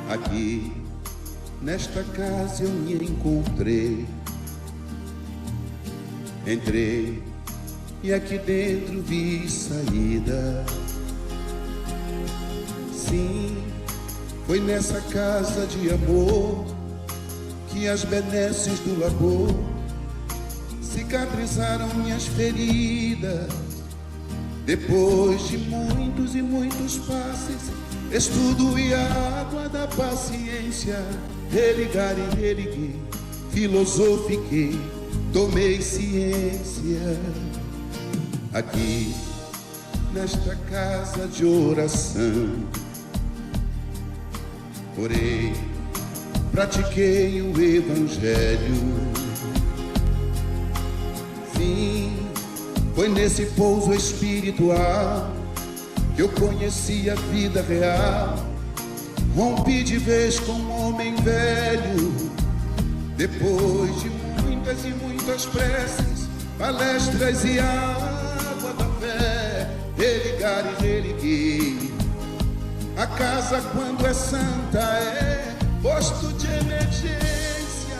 Aqui, nesta casa eu me encontrei. Entrei e aqui dentro vi saída. Sim, foi nessa casa de amor que as benesses do labor cicatrizaram minhas feridas. Depois de muitos e muitos passes, estudo e a água da paciência, religar e religuei, filosofiquei, tomei ciência. Aqui, nesta casa de oração, orei, pratiquei o evangelho. Sim, foi nesse pouso espiritual que eu conheci a vida real. Rompi de vez com um homem velho. Depois de muitas e muitas preces, palestras e água da fé, religar e religuei. A casa, quando é santa, é posto de emergência,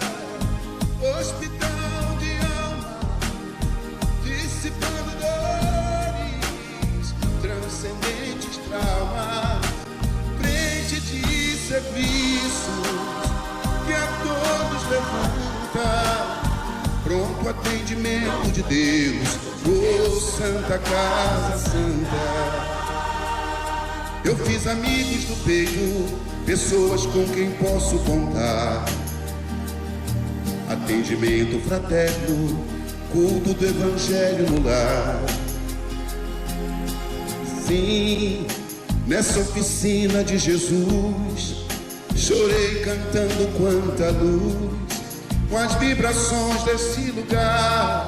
hospital de alma, dissipando dores, transcendentes traumas, frente de serviços que a todos levanta, pronto atendimento de Deus, oh Santa Casa Santa. Eu fiz amigos do peito, pessoas com quem posso contar. Atendimento fraterno, culto do evangelho no lar. Sim, nessa oficina de Jesus, chorei cantando quanta luz, com as vibrações desse lugar.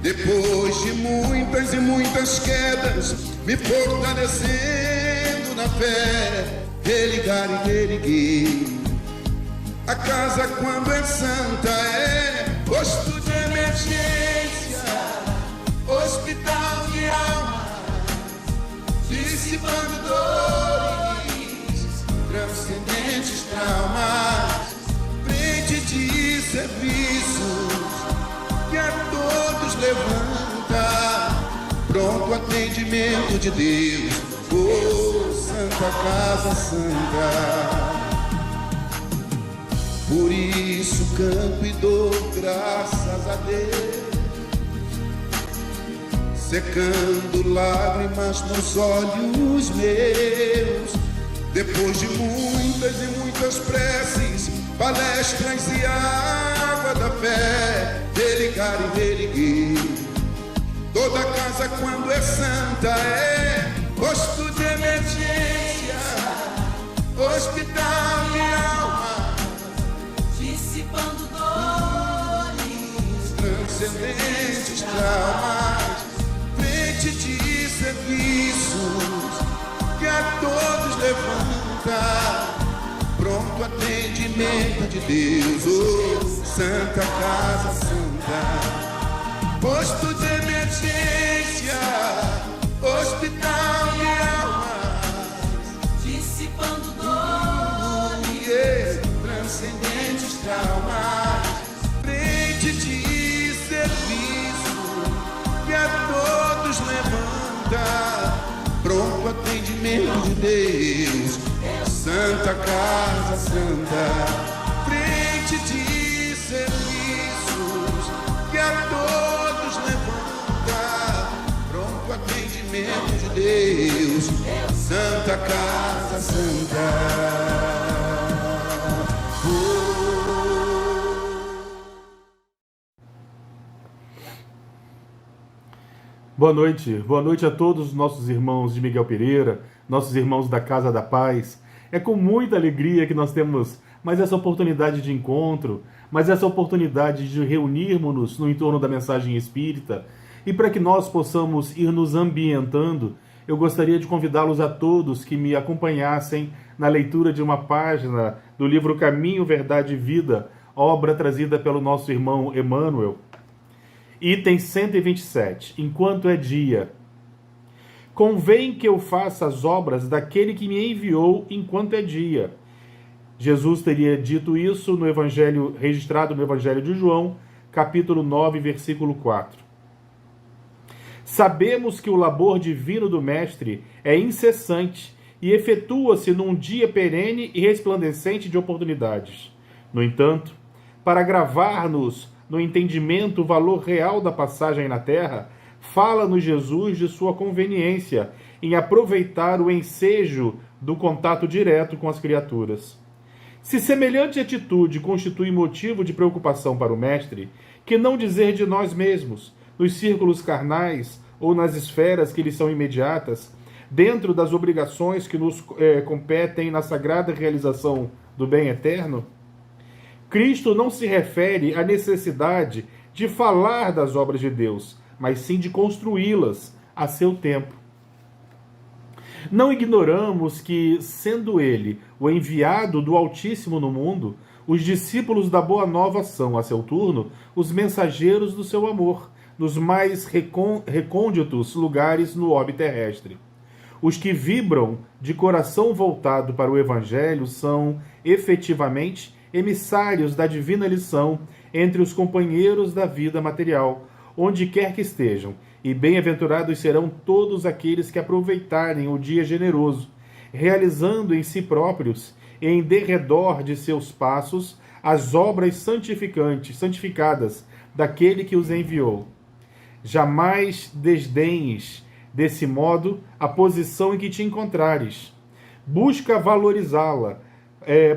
Depois de muitas e muitas quedas, me fortalecendo na fé, religar e religuei. A casa, quando é santa, é posto de emergência, hospital de alma, dissipando dores, transcendentes traumas, frente de serviços que a todos levanta, pronto atendimento de Deus, oh Santa Casa Santa. Por isso canto e dou graças a Deus, secando lágrimas nos olhos meus. Depois de muitas e muitas preces, palestras e água da fé, religar e religuei. Toda casa, quando é santa, é posto de emergência, hospital de alma, dissipando dores, transcendentes traumas, frente de serviços que a todos levanta, pronto atendimento de Deus, oh Santa Casa Santa. Posto de emergência, hospital de almas, dissipando dores, transcendentes traumas, frente de serviço que a todos levanta, pronto atendimento de Deus, Santa Casa Santa. Frente de serviços que a todos levanta, pronto atendimento de Deus, Santa Casa Santa. Boa noite a todos os nossos irmãos de Miguel Pereira, nossos irmãos da Casa da Paz. É com muita alegria que nós temos mais essa oportunidade de encontro, mais essa oportunidade de reunirmos-nos no entorno da mensagem espírita. E para que nós possamos ir nos ambientando, eu gostaria de convidá-los a todos que me acompanhassem na leitura de uma página do livro Caminho, Verdade e Vida, obra trazida pelo nosso irmão Emmanuel. Item 127. Enquanto é dia. Convém que eu faça as obras daquele que me enviou enquanto é dia. Jesus teria dito isso no Evangelho, registrado no Evangelho de João, capítulo 9, versículo 4. Sabemos que o labor divino do Mestre é incessante e efetua-se num dia perene e resplandecente de oportunidades. No entanto, para gravar-nos no entendimento o valor real da passagem na terra, fala-nos Jesus de sua conveniência em aproveitar o ensejo do contato direto com as criaturas. Se semelhante atitude constitui motivo de preocupação para o Mestre, que não dizer de nós mesmos, nos círculos carnais ou nas esferas que lhe são imediatas, dentro das obrigações que nos competem na sagrada realização do bem eterno? Cristo não se refere à necessidade de falar das obras de Deus, mas sim de construí-las a seu tempo. Não ignoramos que, sendo ele o enviado do Altíssimo no mundo, os discípulos da Boa Nova são, a seu turno, os mensageiros do seu amor, nos mais recônditos lugares no orbe terrestre. Os que vibram de coração voltado para o Evangelho são, efetivamente, emissários da divina lição entre os companheiros da vida material, onde quer que estejam, e bem-aventurados serão todos aqueles que aproveitarem o dia generoso, realizando em si próprios e em derredor de seus passos as obras santificadas daquele que os enviou. Jamais desdenhes, desse modo, a posição em que te encontrares. Busca valorizá-la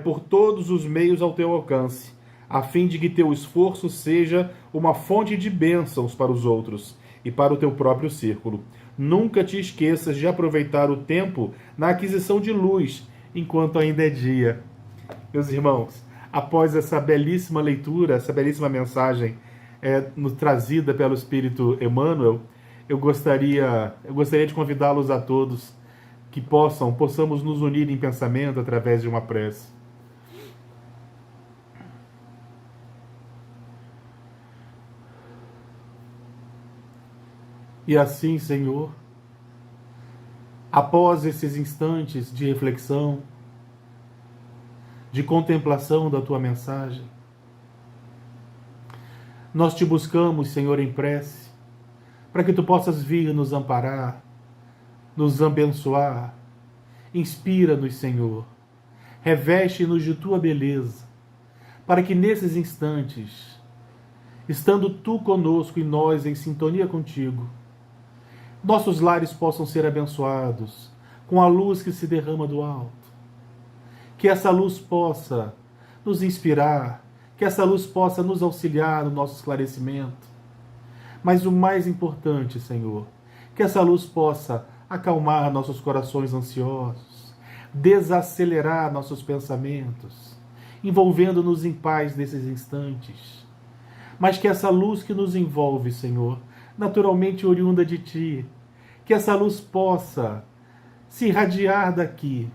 por todos os meios ao teu alcance, a fim de que teu esforço seja uma fonte de bênçãos para os outros e para o teu próprio círculo. Nunca te esqueças de aproveitar o tempo na aquisição de luz, enquanto ainda é dia. Meus irmãos, após essa belíssima leitura, essa belíssima mensagem nos trazida pelo Espírito Emmanuel, eu gostaria de convidá-los a todos que possamos nos unir em pensamento através de uma prece. E assim, Senhor, após esses instantes de reflexão, de contemplação da Tua mensagem, nós te buscamos, Senhor, em prece, para que Tu possas vir nos amparar, nos abençoar. Inspira-nos, Senhor, reveste-nos de Tua beleza, para que nesses instantes, estando Tu conosco e nós em sintonia contigo, nossos lares possam ser abençoados com a luz que se derrama do alto. Que essa luz possa nos inspirar, que essa luz possa nos auxiliar no nosso esclarecimento. Mas o mais importante, Senhor, que essa luz possa acalmar nossos corações ansiosos, desacelerar nossos pensamentos, envolvendo-nos em paz nesses instantes. Mas que essa luz que nos envolve, Senhor, naturalmente oriunda de Ti, que essa luz possa se irradiar daqui,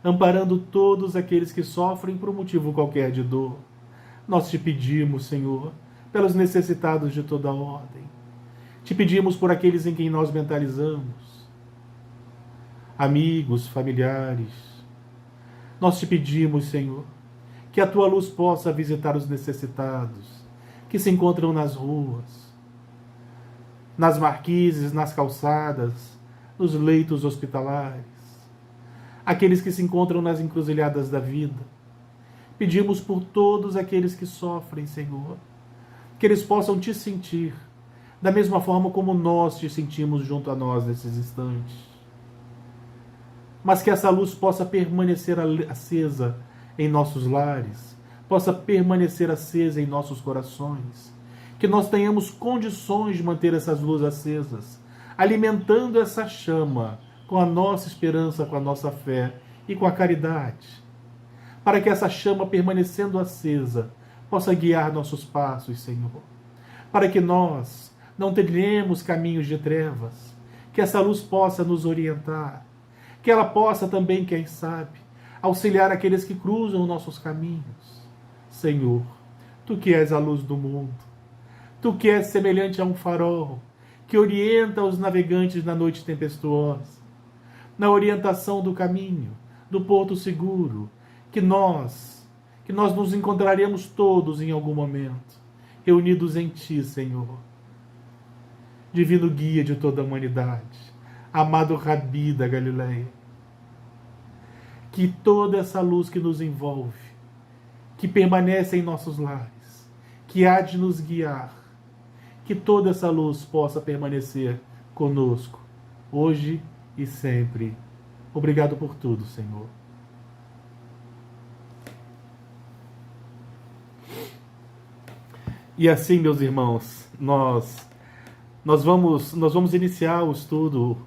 amparando todos aqueles que sofrem por um motivo qualquer de dor. Nós te pedimos, Senhor, pelos necessitados de toda ordem. Te pedimos por aqueles em quem nós mentalizamos, amigos, familiares. Nós te pedimos, Senhor, que a Tua luz possa visitar os necessitados que se encontram nas ruas, nas marquises, nas calçadas, nos leitos hospitalares, aqueles que se encontram nas encruzilhadas da vida. Pedimos por todos aqueles que sofrem, Senhor, que eles possam Te sentir da mesma forma como nós Te sentimos junto a nós nesses instantes. Mas que essa luz possa permanecer acesa em nossos lares, possa permanecer acesa em nossos corações, que nós tenhamos condições de manter essas luzes acesas, alimentando essa chama com a nossa esperança, com a nossa fé e com a caridade, para que essa chama, permanecendo acesa, possa guiar nossos passos, Senhor, para que nós não trilhemos caminhos de trevas, que essa luz possa nos orientar, que ela possa também, quem sabe, auxiliar aqueles que cruzam nossos caminhos. Senhor, Tu que és a luz do mundo, Tu que és semelhante a um farol, que orienta os navegantes na noite tempestuosa, na orientação do caminho, do porto seguro, que nós nos encontraremos todos em algum momento, reunidos em Ti, Senhor. Divino guia de toda a humanidade, amado Rabi da Galileia, que toda essa luz que nos envolve, que permanece em nossos lares, que há de nos guiar, que toda essa luz possa permanecer conosco, hoje e sempre. Obrigado por tudo, Senhor. E assim, meus irmãos, nós vamos iniciar o estudo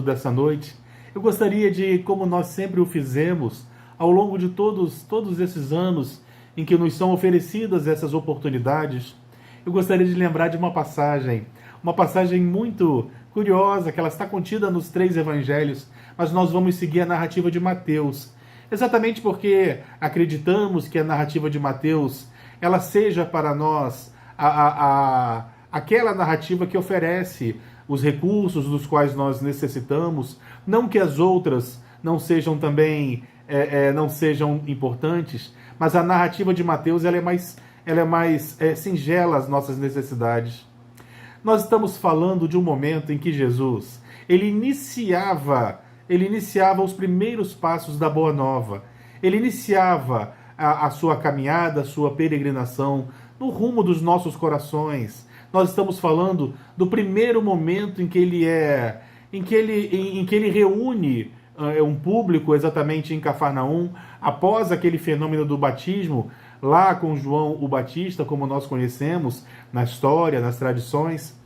dessa noite. Eu gostaria de, como nós sempre o fizemos, ao longo de todos esses anos em que nos são oferecidas essas oportunidades, eu gostaria de lembrar de uma passagem muito curiosa, que ela está contida nos 3 evangelhos, mas nós vamos seguir a narrativa de Mateus, exatamente porque acreditamos que a narrativa de Mateus ela seja para nós aquela narrativa que oferece os recursos dos quais nós necessitamos, não que as outras não sejam também não sejam importantes, mas a narrativa de Mateus ela é mais singela às nossas necessidades. Nós estamos falando de um momento em que Jesus ele iniciava os primeiros passos da Boa Nova. Ele iniciava a sua caminhada, a sua peregrinação no rumo dos nossos corações. Nós estamos falando do primeiro momento em que ele reúne um público exatamente em Cafarnaum, após aquele fenômeno do batismo, lá com João o Batista, como nós conhecemos na história, nas tradições.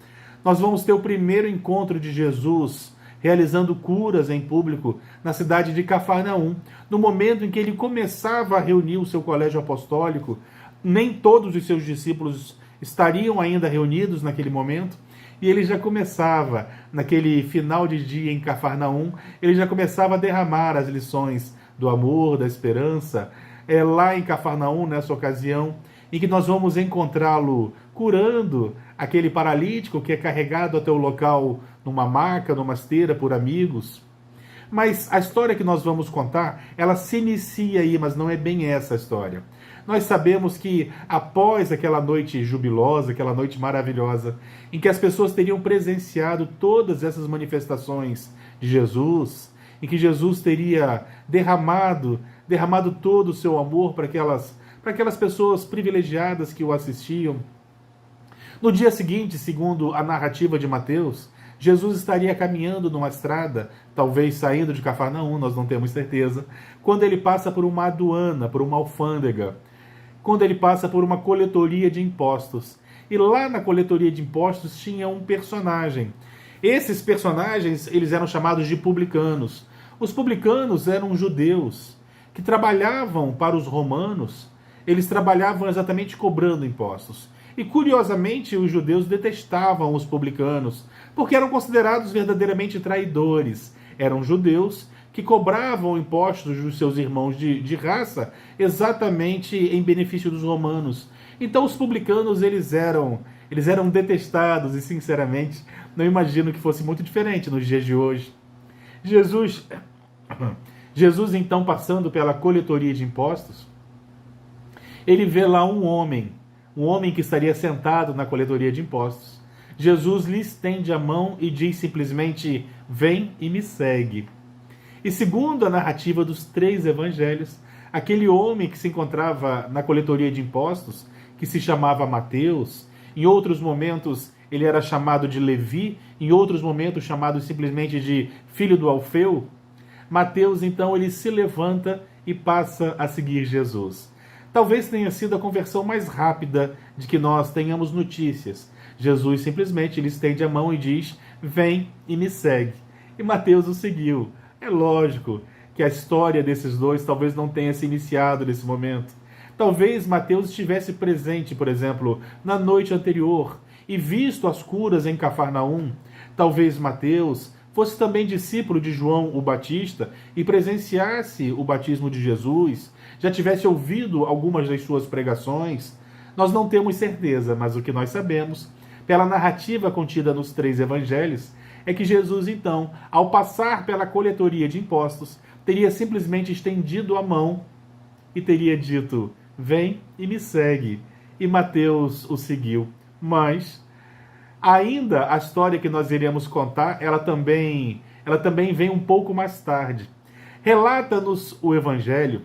Nós vamos ter o primeiro encontro de Jesus realizando curas em público na cidade de Cafarnaum, no momento em que ele começava a reunir o seu colégio apostólico. Nem todos os seus discípulos estariam ainda reunidos naquele momento, e ele já começava, naquele final de dia em Cafarnaum, ele já começava a derramar as lições do amor, da esperança. É lá em Cafarnaum, nessa ocasião, em que nós vamos encontrá-lo curando aquele paralítico que é carregado até o local numa maca, numa esteira, por amigos. Mas a história que nós vamos contar, ela se inicia aí, mas não é bem essa a história. Nós sabemos que após aquela noite jubilosa, aquela noite maravilhosa, em que as pessoas teriam presenciado todas essas manifestações de Jesus, em que Jesus teria derramado todo o seu amor para aquelas pessoas privilegiadas que o assistiam. No dia seguinte, segundo a narrativa de Mateus, Jesus estaria caminhando numa estrada, talvez saindo de Cafarnaum, nós não temos certeza, quando ele passa por uma aduana, por uma alfândega, quando ele passa por uma coletoria de impostos. E lá na coletoria de impostos tinha um personagem. Esses personagens, eles eram chamados de publicanos. Os publicanos eram judeus que trabalhavam para os romanos, eles trabalhavam exatamente cobrando impostos. E, curiosamente, os judeus detestavam os publicanos, porque eram considerados verdadeiramente traidores. Eram judeus que cobravam impostos dos seus irmãos de raça exatamente em benefício dos romanos. Então, os publicanos eles eram detestados e, sinceramente, não imagino que fosse muito diferente nos dias de hoje. Jesus, então, passando pela coletoria de impostos, ele vê lá um homem que estaria sentado na coletoria de impostos. Jesus lhe estende a mão e diz simplesmente: vem e me segue. E segundo a narrativa dos 3 evangelhos, aquele homem que se encontrava na coletoria de impostos, que se chamava Mateus, em outros momentos ele era chamado de Levi, em outros momentos chamado simplesmente de filho do Alfeu, Mateus então ele se levanta e passa a seguir Jesus. Talvez tenha sido a conversão mais rápida de que nós tenhamos notícias. Jesus simplesmente lhe estende a mão e diz: vem e me segue. E Mateus o seguiu. É lógico que a história desses dois talvez não tenha se iniciado nesse momento. Talvez Mateus estivesse presente, por exemplo, na noite anterior e visto as curas em Cafarnaum. Talvez Mateus fosse também discípulo de João o Batista e presenciasse o batismo de Jesus, já tivesse ouvido algumas das suas pregações. Nós não temos certeza, mas o que nós sabemos, pela narrativa contida nos 3 evangelhos, é que Jesus, então, ao passar pela coletoria de impostos, teria simplesmente estendido a mão e teria dito: vem e me segue. E Mateus o seguiu. Mas ainda a história que nós iremos contar, ela também vem um pouco mais tarde. Relata-nos o Evangelho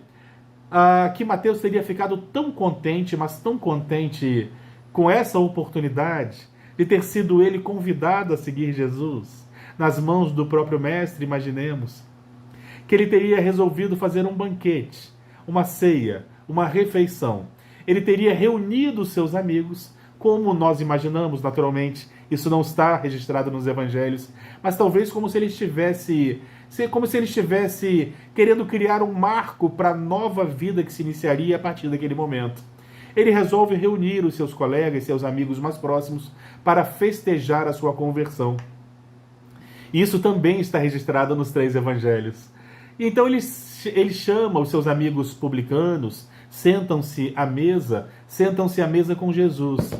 que Mateus teria ficado tão contente, mas tão contente com essa oportunidade de ter sido ele convidado a seguir Jesus, nas mãos do próprio Mestre, imaginemos, que ele teria resolvido fazer um banquete, uma ceia, uma refeição. Ele teria reunido os seus amigos, como nós imaginamos, naturalmente. Isso não está registrado nos evangelhos, mas talvez como se ele estivesse querendo criar um marco para a nova vida que se iniciaria a partir daquele momento. Ele resolve reunir os seus colegas, seus amigos mais próximos, para festejar a sua conversão. Isso também está registrado nos 3 evangelhos. Então ele chama os seus amigos publicanos, sentam-se à mesa com Jesus.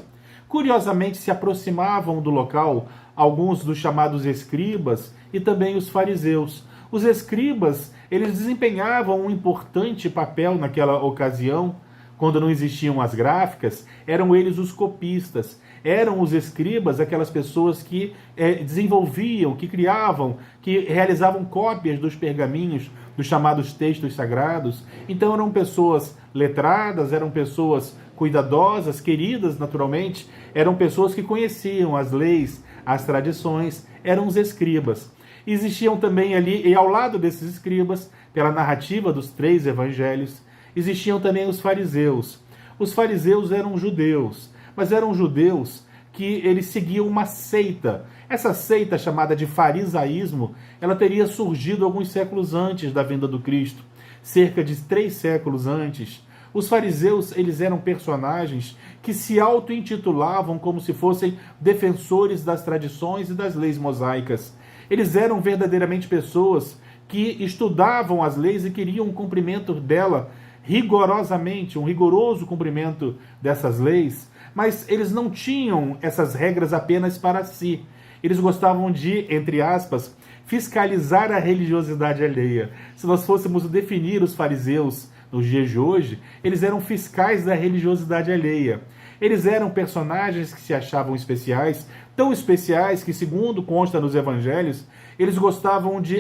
Curiosamente, se aproximavam do local alguns dos chamados escribas e também os fariseus. Os escribas, eles desempenhavam um importante papel naquela ocasião, quando não existiam as gráficas, eram eles os copistas. Eram os escribas aquelas pessoas que desenvolviam, que criavam, que realizavam cópias dos pergaminhos, dos chamados textos sagrados. Então eram pessoas letradas, eram pessoas cuidadosas, queridas naturalmente, eram pessoas que conheciam as leis, as tradições, eram os escribas. Existiam também ali, e ao lado desses escribas, pela narrativa dos 3 evangelhos, existiam também os fariseus. Os fariseus eram judeus, mas eram judeus que eles seguiam uma seita. Essa seita, chamada de farisaísmo, ela teria surgido alguns séculos antes da vinda do Cristo, cerca de 3 séculos antes. Os fariseus, eles eram personagens que se auto-intitulavam como se fossem defensores das tradições e das leis mosaicas. Eles eram verdadeiramente pessoas que estudavam as leis e queriam um cumprimento dela rigorosamente, um rigoroso cumprimento dessas leis, mas eles não tinham essas regras apenas para si. Eles gostavam de, entre aspas, fiscalizar a religiosidade alheia. Se nós fôssemos definir os fariseus nos dias de hoje, eles eram fiscais da religiosidade alheia. Eles eram personagens que se achavam especiais, tão especiais que, segundo consta nos evangelhos, eles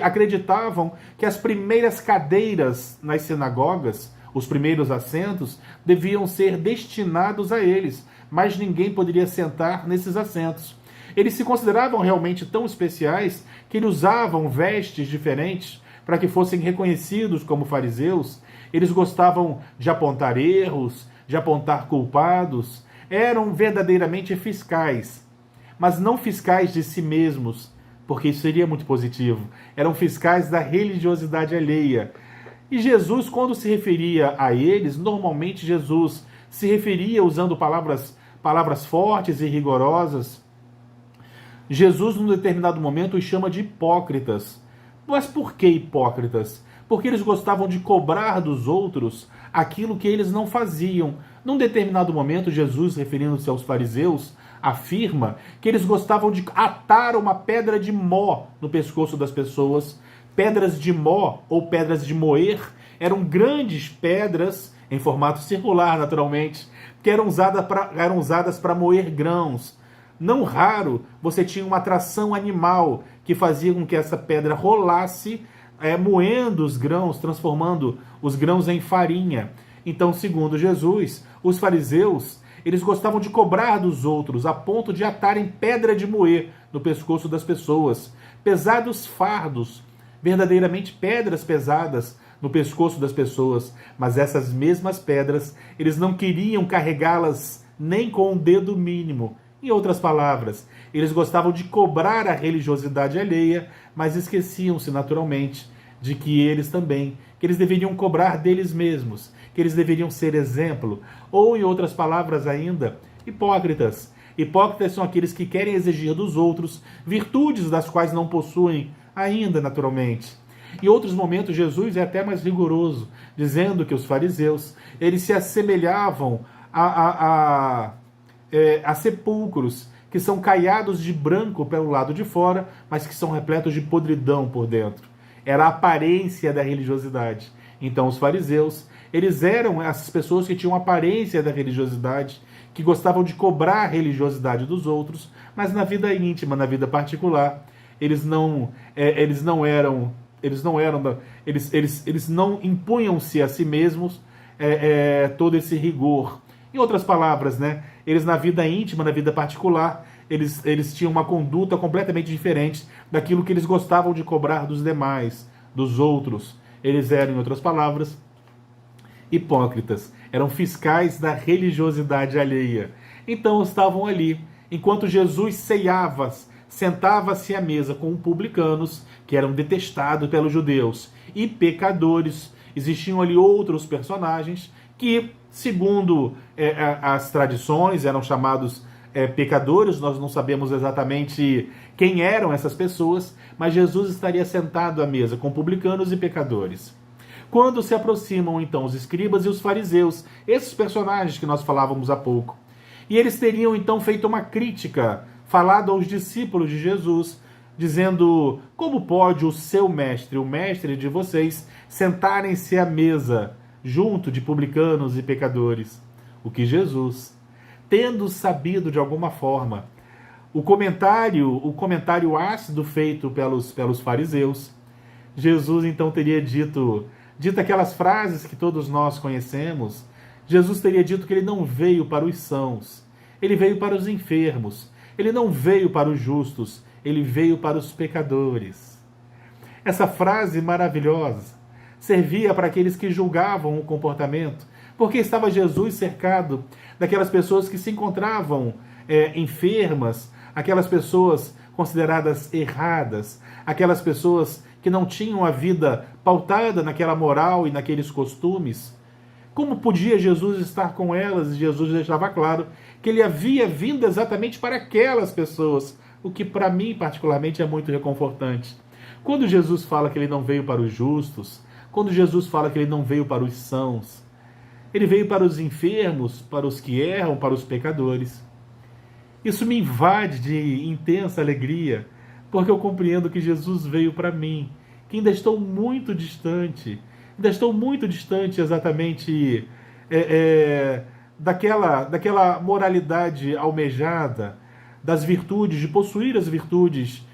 acreditavam que as primeiras cadeiras nas sinagogas, os primeiros assentos, deviam ser destinados a eles, mas ninguém poderia sentar nesses assentos. Eles se consideravam realmente tão especiais que eles usavam vestes diferentes para que fossem reconhecidos como fariseus. Eles gostavam de apontar erros, de apontar culpados. Eram verdadeiramente fiscais, mas não fiscais de si mesmos, porque isso seria muito positivo. Eram fiscais da religiosidade alheia. E Jesus, quando se referia a eles, normalmente Jesus se referia usando palavras fortes e rigorosas. Jesus, num determinado momento, os chama de hipócritas. Mas por que hipócritas? Porque eles gostavam de cobrar dos outros aquilo que eles não faziam. Num determinado momento, Jesus, referindo-se aos fariseus, afirma que eles gostavam de atar uma pedra de mó no pescoço das pessoas. Pedras de mó, ou pedras de moer, eram grandes pedras, em formato circular, naturalmente, que eram usadas para moer grãos. Não raro, você tinha uma atração animal que fazia com que essa pedra rolasse, moendo os grãos, transformando os grãos em farinha. Então, segundo Jesus, os fariseus, eles gostavam de cobrar dos outros, a ponto de atarem pedra de moer no pescoço das pessoas. Pesados fardos, verdadeiramente pedras pesadas no pescoço das pessoas. Mas essas mesmas pedras, eles não queriam carregá-las nem com um dedo mínimo. Em outras palavras, eles gostavam de cobrar a religiosidade alheia, mas esqueciam-se naturalmente de que eles deveriam cobrar deles mesmos, que eles deveriam ser exemplo, ou em outras palavras ainda, hipócritas. Hipócritas são aqueles que querem exigir dos outros virtudes das quais não possuem ainda naturalmente. Em outros momentos, Jesus é até mais rigoroso, dizendo que os fariseus, eles se assemelhavam a sepulcros que são caiados de branco pelo lado de fora, mas que são repletos de podridão por dentro. Era a aparência da religiosidade. Então os fariseus, eles eram essas pessoas que tinham aparência da religiosidade, que gostavam de cobrar a religiosidade dos outros, mas na vida íntima, na vida particular, eles não impunham-se a si mesmos todo esse rigor. Em outras palavras, né, eles na vida íntima, na vida particular, eles tinham uma conduta completamente diferente daquilo que eles gostavam de cobrar dos demais, dos outros. Eles eram, em outras palavras, hipócritas. Eram fiscais da religiosidade alheia. Então estavam ali. Enquanto Jesus ceiava, sentava-se à mesa com publicanos, que eram detestados pelos judeus, e pecadores. Existiam ali outros personagens que, segundo as tradições, eram chamados pecadores. Nós não sabemos exatamente quem eram essas pessoas, mas Jesus estaria sentado à mesa com publicanos e pecadores. Quando se aproximam então os escribas e os fariseus, esses personagens que nós falávamos há pouco, e eles teriam então feito uma crítica, falado aos discípulos de Jesus, dizendo: como pode o seu mestre, o mestre de vocês, sentarem-se à mesa junto de publicanos e pecadores? O que Jesus, tendo sabido de alguma forma o comentário ácido feito pelos fariseus, Jesus então teria dito aquelas frases que todos nós conhecemos. Jesus teria dito que ele não veio para os sãos, ele veio para os enfermos, ele não veio para os justos, ele veio para os pecadores. Essa frase maravilhosa servia para aqueles que julgavam o comportamento, porque estava Jesus cercado daquelas pessoas que se encontravam enfermas, aquelas pessoas consideradas erradas, aquelas pessoas que não tinham a vida pautada naquela moral e naqueles costumes. Como podia Jesus estar com elas? Jesus deixava claro que ele havia vindo exatamente para aquelas pessoas, o que para mim particularmente é muito reconfortante. Quando Jesus fala que ele não veio para os justos, quando Jesus fala que ele não veio para os sãos, ele veio para os enfermos, para os que erram, para os pecadores. Isso me invade de intensa alegria, porque eu compreendo que Jesus veio para mim, que ainda estou muito distante exatamente daquela moralidade almejada, das virtudes, de possuir as virtudes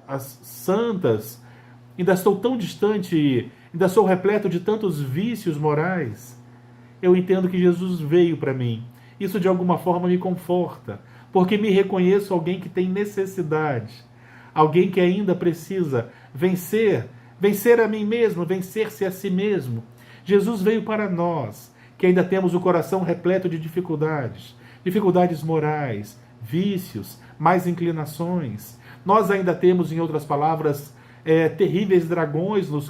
as santas. Ainda estou tão distante, ainda sou repleto de tantos vícios morais. Eu entendo que Jesus veio para mim. Isso de alguma forma me conforta, porque me reconheço alguém que tem necessidade, alguém que ainda precisa vencer a mim mesmo, vencer-se a si mesmo. Jesus veio para nós, que ainda temos o coração repleto de dificuldades morais, vícios, más inclinações. Nós ainda temos, em outras palavras, terríveis dragões nos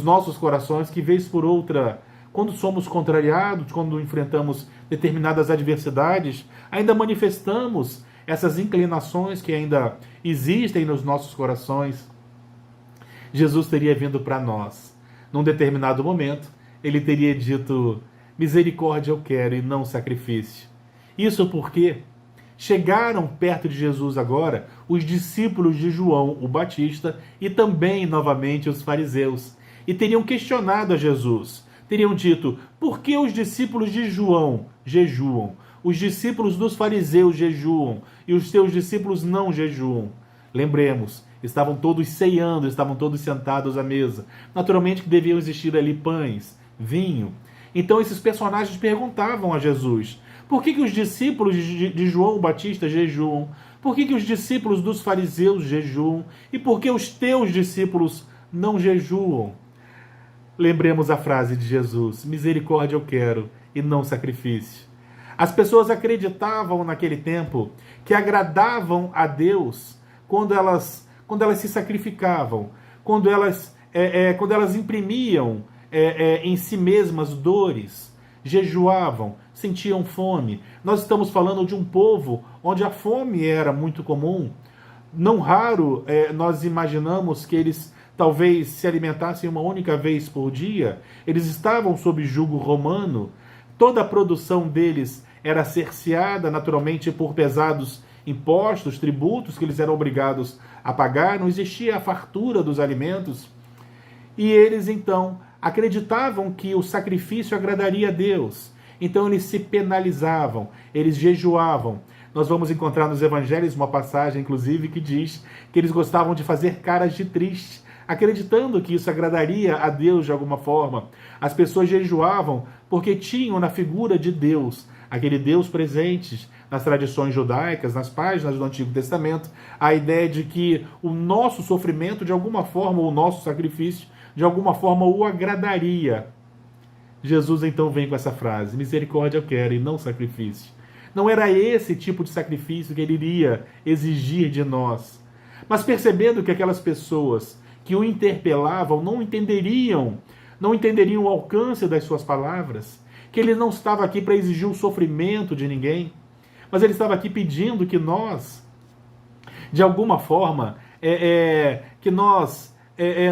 nossos corações, que vez por outra, quando somos contrariados, quando enfrentamos determinadas adversidades, ainda manifestamos essas inclinações que ainda existem nos nossos corações. Jesus teria vindo para nós. Num determinado momento, ele teria dito: misericórdia eu quero e não sacrifício. Isso porque chegaram perto de Jesus agora os discípulos de João o Batista e também, novamente, os fariseus. E teriam questionado a Jesus. Teriam dito: por que os discípulos de João jejuam? Os discípulos dos fariseus jejuam e os teus discípulos não jejuam. Lembremos, estavam todos ceando, estavam todos sentados à mesa. Naturalmente que deviam existir ali pães, vinho. Então esses personagens perguntavam a Jesus: por que os discípulos de João Batista jejuam? Por que os discípulos dos fariseus jejuam? E por que os teus discípulos não jejuam? Lembremos a frase de Jesus: misericórdia eu quero e não sacrifício. As pessoas acreditavam naquele tempo que agradavam a Deus quando elas se sacrificavam, quando elas imprimiam em si mesmas dores, jejuavam, sentiam fome. Nós estamos falando de um povo onde a fome era muito comum. Não raro nós imaginamos que eles talvez se alimentassem uma única vez por dia. Eles estavam sob jugo romano. Toda a produção deles era cerceada naturalmente por pesados impostos, tributos que eles eram obrigados a pagar, não existia a fartura dos alimentos. E eles então acreditavam que o sacrifício agradaria a Deus. Então eles se penalizavam, eles jejuavam. Nós vamos encontrar nos evangelhos uma passagem, inclusive, que diz que eles gostavam de fazer caras de triste, acreditando que isso agradaria a Deus de alguma forma. As pessoas jejuavam porque tinham na figura de Deus, aquele Deus presente nas tradições judaicas, nas páginas do Antigo Testamento, a ideia de que o nosso sofrimento, de alguma forma, o nosso sacrifício, de alguma forma, o agradaria. Jesus então vem com essa frase: misericórdia eu quero e não sacrifício. Não era esse tipo de sacrifício que ele iria exigir de nós. Mas percebendo que aquelas pessoas que o interpelavam não entenderiam o alcance das suas palavras, que ele não estava aqui para exigir o sofrimento de ninguém, mas ele estava aqui pedindo que nós, de alguma forma, que nós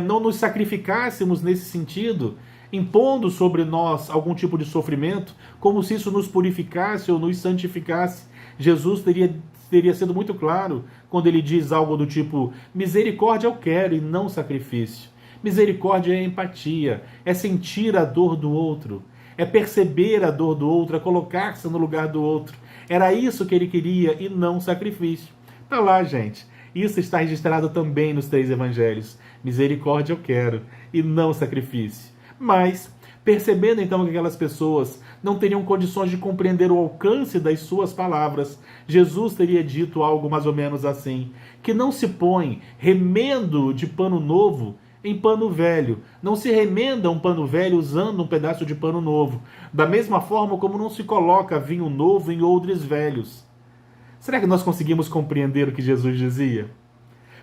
não nos sacrificássemos nesse sentido, impondo sobre nós algum tipo de sofrimento, como se isso nos purificasse ou nos santificasse. Jesus teria sido muito claro quando ele diz algo do tipo: misericórdia eu quero e não sacrifício. Misericórdia é empatia, é sentir a dor do outro, é perceber a dor do outro, é colocar-se no lugar do outro. Era isso que ele queria e não sacrifício. Tá lá, gente. Isso está registrado também nos 3 evangelhos. Misericórdia eu quero e não sacrifício. Mas, percebendo então que aquelas pessoas não teriam condições de compreender o alcance das suas palavras, Jesus teria dito algo mais ou menos assim: que não se põe remendo de pano novo em pano velho. Não se remenda um pano velho usando um pedaço de pano novo. Da mesma forma como não se coloca vinho novo em odres velhos. Será que nós conseguimos compreender o que Jesus dizia?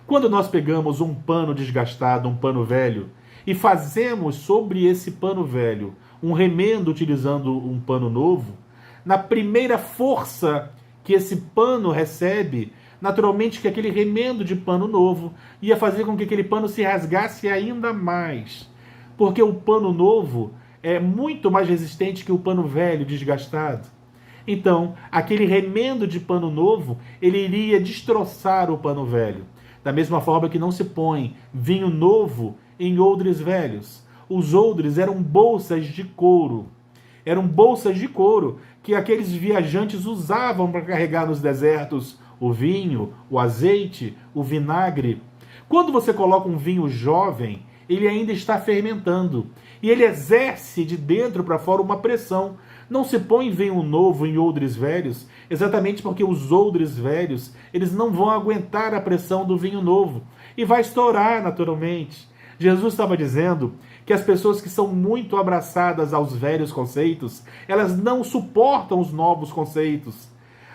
Quando nós pegamos um pano desgastado, um pano velho, e fazemos sobre esse pano velho um remendo utilizando um pano novo, na primeira força que esse pano recebe, naturalmente que aquele remendo de pano novo ia fazer com que aquele pano se rasgasse ainda mais, porque o pano novo é muito mais resistente que o pano velho desgastado. Então, aquele remendo de pano novo, ele iria destroçar o pano velho. Da mesma forma que não se põe vinho novo em odres velhos. Os odres eram bolsas de couro. Eram bolsas de couro que aqueles viajantes usavam para carregar nos desertos o vinho, o azeite, o vinagre. Quando você coloca um vinho jovem, ele ainda está fermentando. E ele exerce de dentro para fora uma pressão. Não se põe vinho novo em odres velhos, exatamente porque os odres velhos, eles não vão aguentar a pressão do vinho novo. E vai estourar naturalmente. Jesus estava dizendo que as pessoas que são muito abraçadas aos velhos conceitos, elas não suportam os novos conceitos.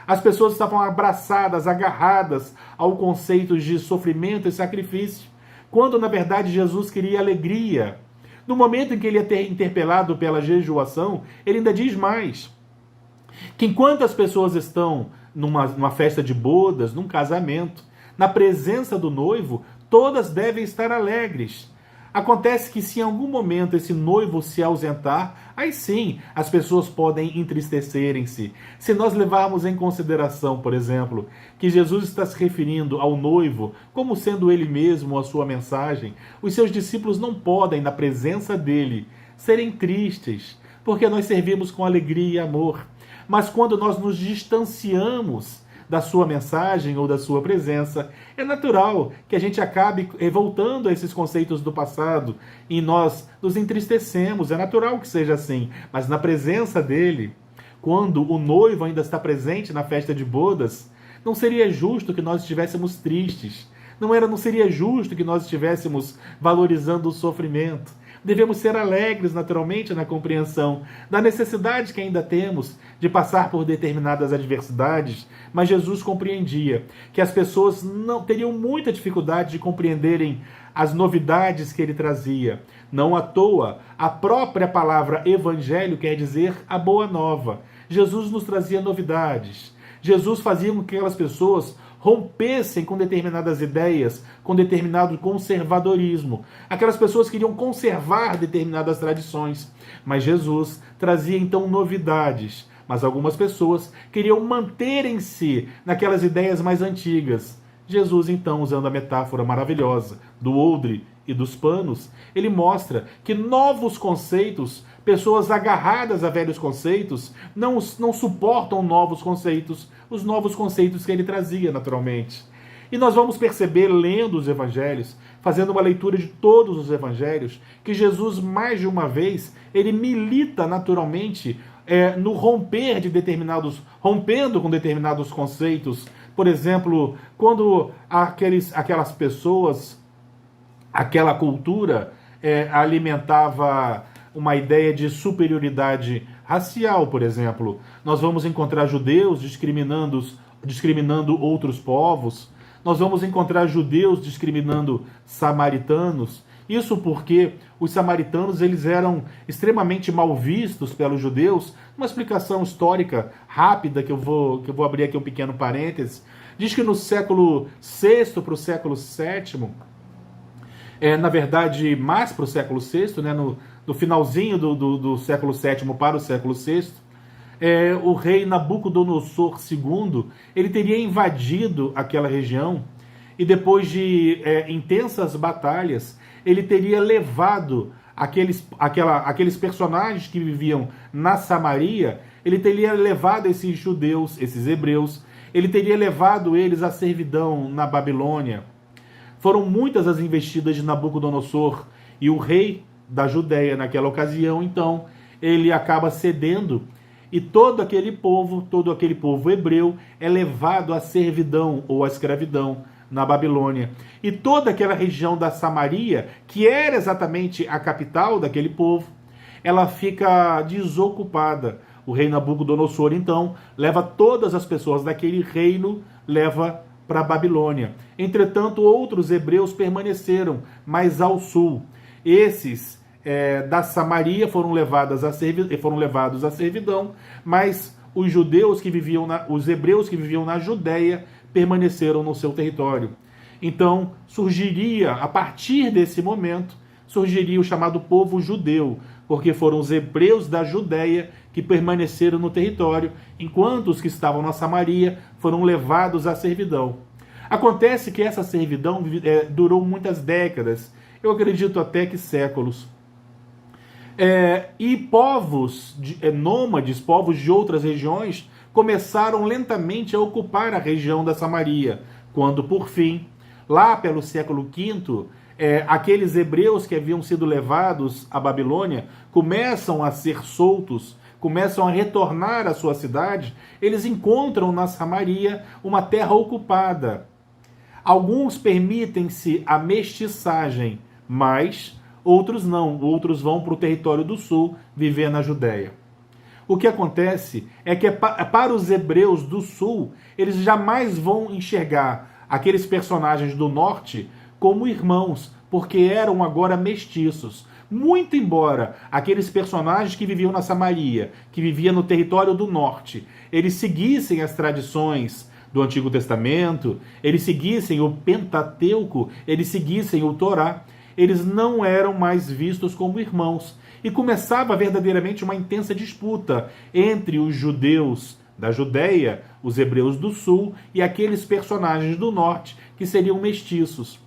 As pessoas estavam abraçadas, agarradas ao conceito de sofrimento e sacrifício, quando na verdade Jesus queria alegria. No momento em que ele é interpelado pela jejuação, ele ainda diz mais, que enquanto as pessoas estão numa festa de bodas, num casamento, na presença do noivo, todas devem estar alegres. Acontece que se em algum momento esse noivo se ausentar, aí sim as pessoas podem entristecerem-se. Se nós levarmos em consideração, por exemplo, que Jesus está se referindo ao noivo como sendo ele mesmo a sua mensagem, os seus discípulos não podem, na presença dele, serem tristes, porque nós servimos com alegria e amor. Mas quando nós nos distanciamos da sua mensagem ou da sua presença, é natural que a gente acabe voltando a esses conceitos do passado e nós nos entristecemos, é natural que seja assim, mas na presença dele, quando o noivo ainda está presente na festa de bodas, não seria justo que nós estivéssemos tristes, não seria justo que nós estivéssemos valorizando o sofrimento. Devemos ser alegres, naturalmente, na compreensão da necessidade que ainda temos de passar por determinadas adversidades, mas Jesus compreendia que as pessoas não teriam muita dificuldade de compreenderem as novidades que ele trazia. Não à toa, a própria palavra evangelho quer dizer a boa nova. Jesus nos trazia novidades. Jesus fazia com que aquelas pessoas rompessem com determinadas ideias, com determinado conservadorismo. Aquelas pessoas queriam conservar determinadas tradições, mas Jesus trazia então novidades, mas algumas pessoas queriam manterem-se naquelas ideias mais antigas. Jesus, então, usando a metáfora maravilhosa do odre e dos panos, ele mostra que novos conceitos, pessoas agarradas a velhos conceitos, não suportam novos conceitos, os novos conceitos que ele trazia naturalmente. E nós vamos perceber, lendo os evangelhos, fazendo uma leitura de todos os evangelhos, que Jesus, mais de uma vez, ele milita naturalmente no rompendo com determinados conceitos. Por exemplo, quando aquelas pessoas, aquela cultura alimentava uma ideia de superioridade racial, por exemplo. Nós vamos encontrar judeus discriminando outros povos. Nós vamos encontrar judeus discriminando samaritanos. Isso porque os samaritanos eles eram extremamente mal vistos pelos judeus. Uma explicação histórica rápida que eu vou abrir aqui um pequeno parêntese. Diz que no século VI para o século VII, na verdade mais para o século VI, né, no finalzinho do século VII para o século VI, o rei Nabucodonosor II, ele teria invadido aquela região e depois de intensas batalhas, ele teria levado aqueles personagens que viviam na Samaria, ele teria levado esses judeus, esses hebreus, ele teria levado eles à servidão na Babilônia. Foram muitas as investidas de Nabucodonosor e o rei da Judéia naquela ocasião, então, ele acaba cedendo e todo aquele povo hebreu é levado à servidão ou à escravidão na Babilônia. E toda aquela região da Samaria, que era exatamente a capital daquele povo, ela fica desocupada. O rei Nabucodonosor, então, leva todas as pessoas daquele reino, leva para a Babilônia. Entretanto, outros hebreus permaneceram mais ao sul. Esses da Samaria foram levados à servidão, mas os hebreus que viviam na Judéia permaneceram no seu território. Então, a partir desse momento, surgiria o chamado povo judeu, porque foram os hebreus da Judéia que permaneceram no território, enquanto os que estavam na Samaria foram levados à servidão. Acontece que essa servidão durou muitas décadas, eu acredito até que séculos. E povos nômades, povos de outras regiões, começaram lentamente a ocupar a região da Samaria, quando, por fim, lá pelo século V, aqueles hebreus que haviam sido levados à Babilônia começam a ser soltos, começam a retornar à sua cidade, eles encontram na Samaria uma terra ocupada. Alguns permitem-se a mestiçagem, mas outros não, outros vão para o território do sul viver na Judéia. O que acontece é que para os hebreus do sul, eles jamais vão enxergar aqueles personagens do norte como irmãos, porque eram agora mestiços. Muito embora aqueles personagens que viviam na Samaria, que viviam no território do norte, eles seguissem as tradições do Antigo Testamento, eles seguissem o Pentateuco, eles seguissem o Torá, eles não eram mais vistos como irmãos. E começava verdadeiramente uma intensa disputa entre os judeus da Judéia, os hebreus do sul, e aqueles personagens do norte, que seriam mestiços.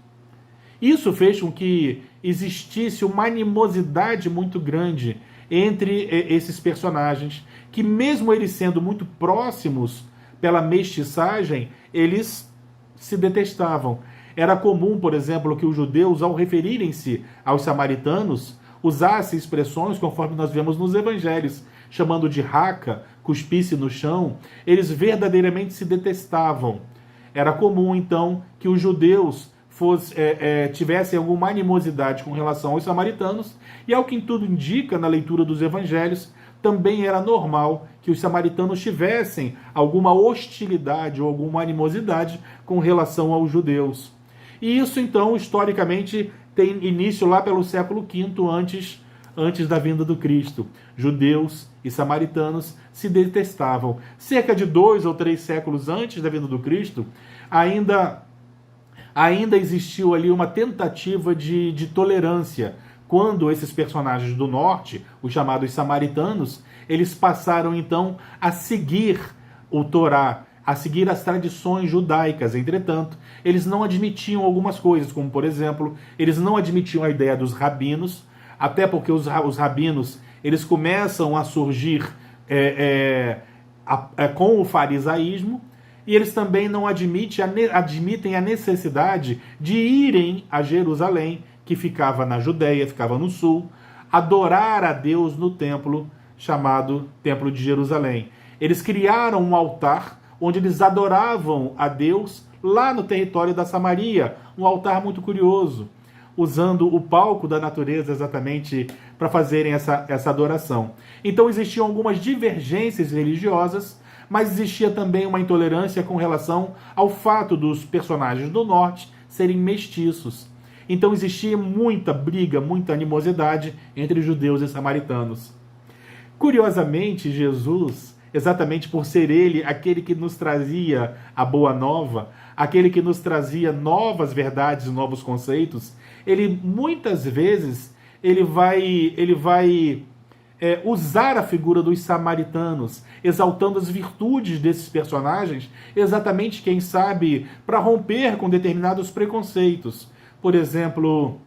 Isso fez com que existisse uma animosidade muito grande entre esses personagens, que mesmo eles sendo muito próximos pela mestiçagem, eles se detestavam. Era comum, por exemplo, que os judeus, ao referirem-se aos samaritanos, usassem expressões, conforme nós vemos nos evangelhos, chamando de raca, cuspisse no chão. Eles verdadeiramente se detestavam. Era comum, então, que os judeus tivessem alguma animosidade com relação aos samaritanos, e ao que tudo indica na leitura dos evangelhos, também era normal que os samaritanos tivessem alguma hostilidade ou alguma animosidade com relação aos judeus. E isso, então, historicamente, tem início lá pelo século V antes da vinda do Cristo. Judeus e samaritanos se detestavam. Cerca de 2 ou 3 séculos antes da vinda do Cristo, ainda existiu ali uma tentativa de tolerância quando esses personagens do norte, os chamados samaritanos, eles passaram então a seguir o Torá, a seguir as tradições judaicas. Entretanto, eles não admitiam algumas coisas, como por exemplo, eles não admitiam a ideia dos rabinos, até porque os rabinos eles começam a surgir com o farisaísmo, e eles também não admitem a necessidade de irem a Jerusalém, que ficava na Judéia, ficava no sul, adorar a Deus no templo chamado Templo de Jerusalém. Eles criaram um altar onde eles adoravam a Deus lá no território da Samaria, um altar muito curioso, usando o palco da natureza exatamente para fazerem essa adoração. Então existiam algumas divergências religiosas, mas existia também uma intolerância com relação ao fato dos personagens do norte serem mestiços. Então existia muita briga, muita animosidade entre judeus e samaritanos. Curiosamente, Jesus, exatamente por ser ele aquele que nos trazia a boa nova, aquele que nos trazia novas verdades, novos conceitos, ele muitas vezes ele vai usar a figura dos samaritanos, exaltando as virtudes desses personagens, exatamente, quem sabe, para romper com determinados preconceitos. Por exemplo,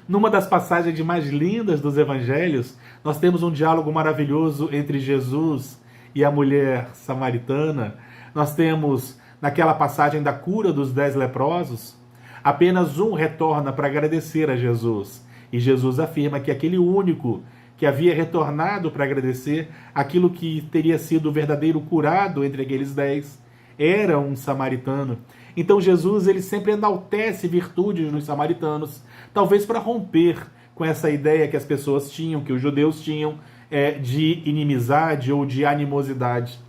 numa das passagens mais lindas dos evangelhos, nós temos um diálogo maravilhoso entre Jesus e a mulher samaritana. Nós temos, naquela passagem da cura dos 10 leprosos, apenas um retorna para agradecer a Jesus. E Jesus afirma que aquele único que havia retornado para agradecer aquilo que teria sido o verdadeiro curado entre aqueles 10 era um samaritano. Então Jesus ele sempre enaltece virtudes nos samaritanos, talvez para romper com essa ideia que as pessoas tinham, que os judeus tinham, de inimizade ou de animosidade.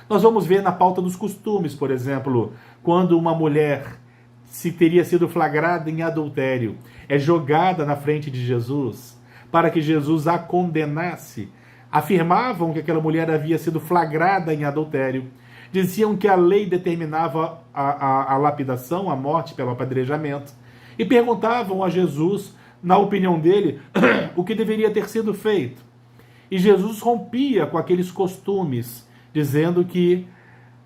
Nós vamos ver na pauta dos costumes, por exemplo, quando uma mulher se teria sido flagrada em adultério, é jogada na frente de Jesus, para que Jesus a condenasse. Afirmavam que aquela mulher havia sido flagrada em adultério. Diziam que a lei determinava a lapidação, a morte pelo apedrejamento. E perguntavam a Jesus, na opinião dele, o que deveria ter sido feito. E Jesus rompia com aqueles costumes, dizendo que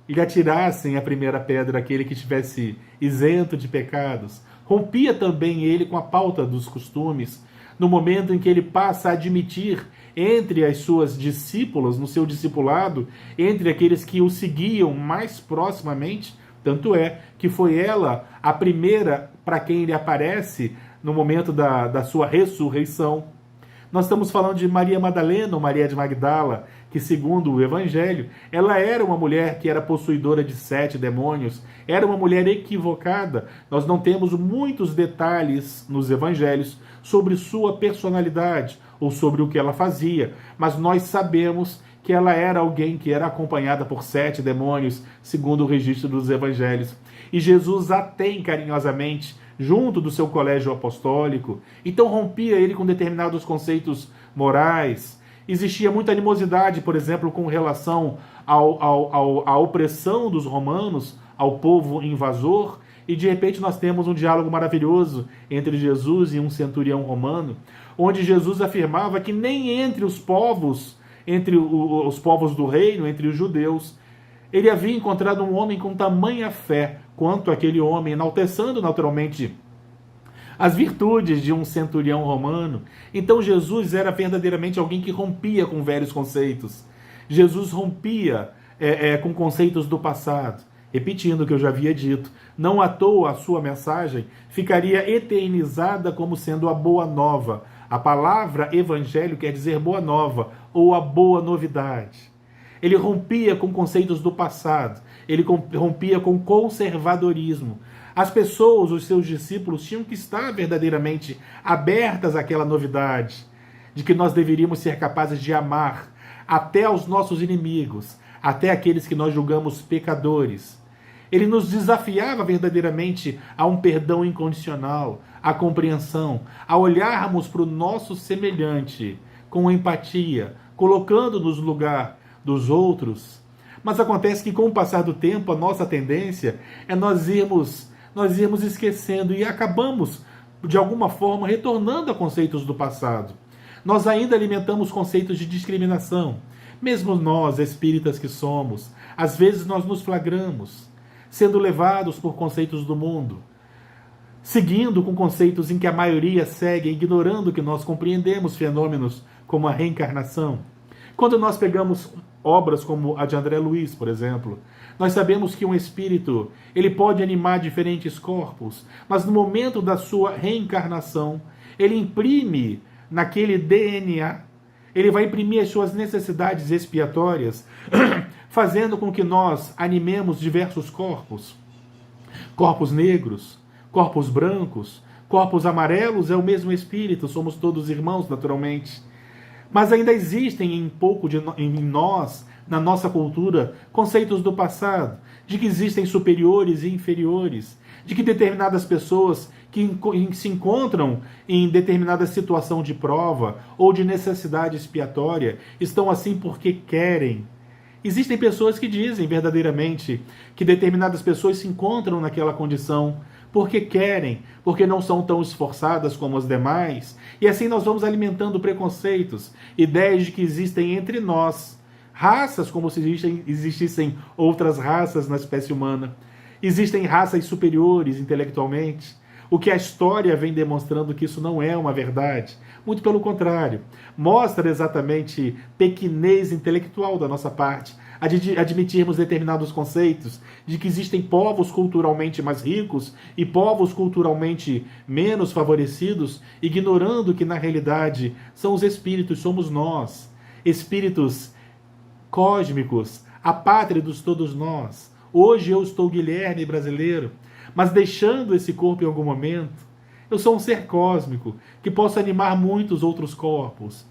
lhe atirassem a primeira pedra aquele que estivesse isento de pecados. Rompia também ele com a pauta dos costumes, no momento em que ele passa a admitir entre as suas discípulas, no seu discipulado, entre aqueles que o seguiam mais proximamente, tanto é que foi ela a primeira para quem ele aparece no momento da sua ressurreição. Nós estamos falando de Maria Madalena, ou Maria de Magdala, que segundo o Evangelho, ela era uma mulher que era possuidora de 7 demônios, era uma mulher equivocada. Nós não temos muitos detalhes nos Evangelhos sobre sua personalidade ou sobre o que ela fazia, mas nós sabemos que ela era alguém que era acompanhada por 7 demônios, segundo o registro dos Evangelhos. E Jesus a tem carinhosamente junto do seu colégio apostólico, então rompia ele com determinados conceitos morais. Existia muita animosidade, por exemplo, com relação à opressão dos romanos, ao povo invasor, e de repente nós temos um diálogo maravilhoso entre Jesus e um centurião romano, onde Jesus afirmava que nem entre os povos do reino, entre os judeus, ele havia encontrado um homem com tamanha fé quanto aquele homem, enaltecendo naturalmente as virtudes de um centurião romano. Então Jesus era verdadeiramente alguém que rompia com velhos conceitos. Jesus rompia com conceitos do passado. Repetindo o que eu já havia dito, não à toa a sua mensagem ficaria eternizada como sendo a boa nova. A palavra evangelho quer dizer boa nova, ou a boa novidade. Ele rompia com conceitos do passado, ele rompia com conservadorismo. As pessoas, os seus discípulos, tinham que estar verdadeiramente abertas àquela novidade, de que nós deveríamos ser capazes de amar até aos nossos inimigos, até aqueles que nós julgamos pecadores. Ele nos desafiava verdadeiramente a um perdão incondicional, à compreensão, a olharmos para o nosso semelhante com empatia, colocando-nos no lugar dos outros. Mas acontece que com o passar do tempo, a nossa tendência é nós irmos esquecendo e acabamos de alguma forma, retornando a conceitos do passado. Nós ainda alimentamos conceitos de discriminação. Mesmo nós, espíritas que somos, às vezes nós nos flagramos, sendo levados por conceitos do mundo, seguindo com conceitos em que a maioria segue, ignorando que nós compreendemos fenômenos como a reencarnação. Quando nós pegamos obras como a de André Luiz, por exemplo, nós sabemos que um espírito, ele pode animar diferentes corpos, mas no momento da sua reencarnação, ele imprime naquele DNA, ele vai imprimir as suas necessidades expiatórias, fazendo com que nós animemos diversos corpos. Corpos negros, corpos brancos, corpos amarelos, é o mesmo espírito, somos todos irmãos, naturalmente. Mas ainda existem em nós, na nossa cultura, conceitos do passado, de que existem superiores e inferiores, de que determinadas pessoas que se encontram em determinada situação de prova ou de necessidade expiatória estão assim porque querem. Existem pessoas que dizem verdadeiramente que determinadas pessoas se encontram naquela condição porque querem, porque não são tão esforçadas como as demais, e assim nós vamos alimentando preconceitos, ideias de que existem entre nós raças como se existissem outras raças na espécie humana. Existem raças superiores intelectualmente, o que a história vem demonstrando que isso não é uma verdade. Muito pelo contrário, mostra exatamente pequenez intelectual da nossa parte, admitirmos determinados conceitos de que existem povos culturalmente mais ricos e povos culturalmente menos favorecidos, ignorando que na realidade são os espíritos, somos nós, espíritos cósmicos, apátridos todos nós. Hoje eu estou Guilherme brasileiro, mas deixando esse corpo em algum momento, eu sou um ser cósmico que posso animar muitos outros corpos,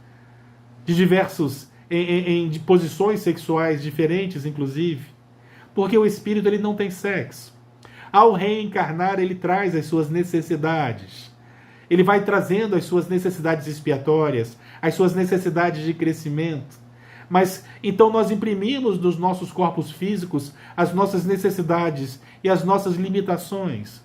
de diversos, de posições sexuais diferentes, inclusive, porque o espírito ele não tem sexo. Ao reencarnar, ele traz as suas necessidades. Ele vai trazendo as suas necessidades expiatórias, as suas necessidades de crescimento. Mas então nós imprimimos dos nossos corpos físicos as nossas necessidades e as nossas limitações.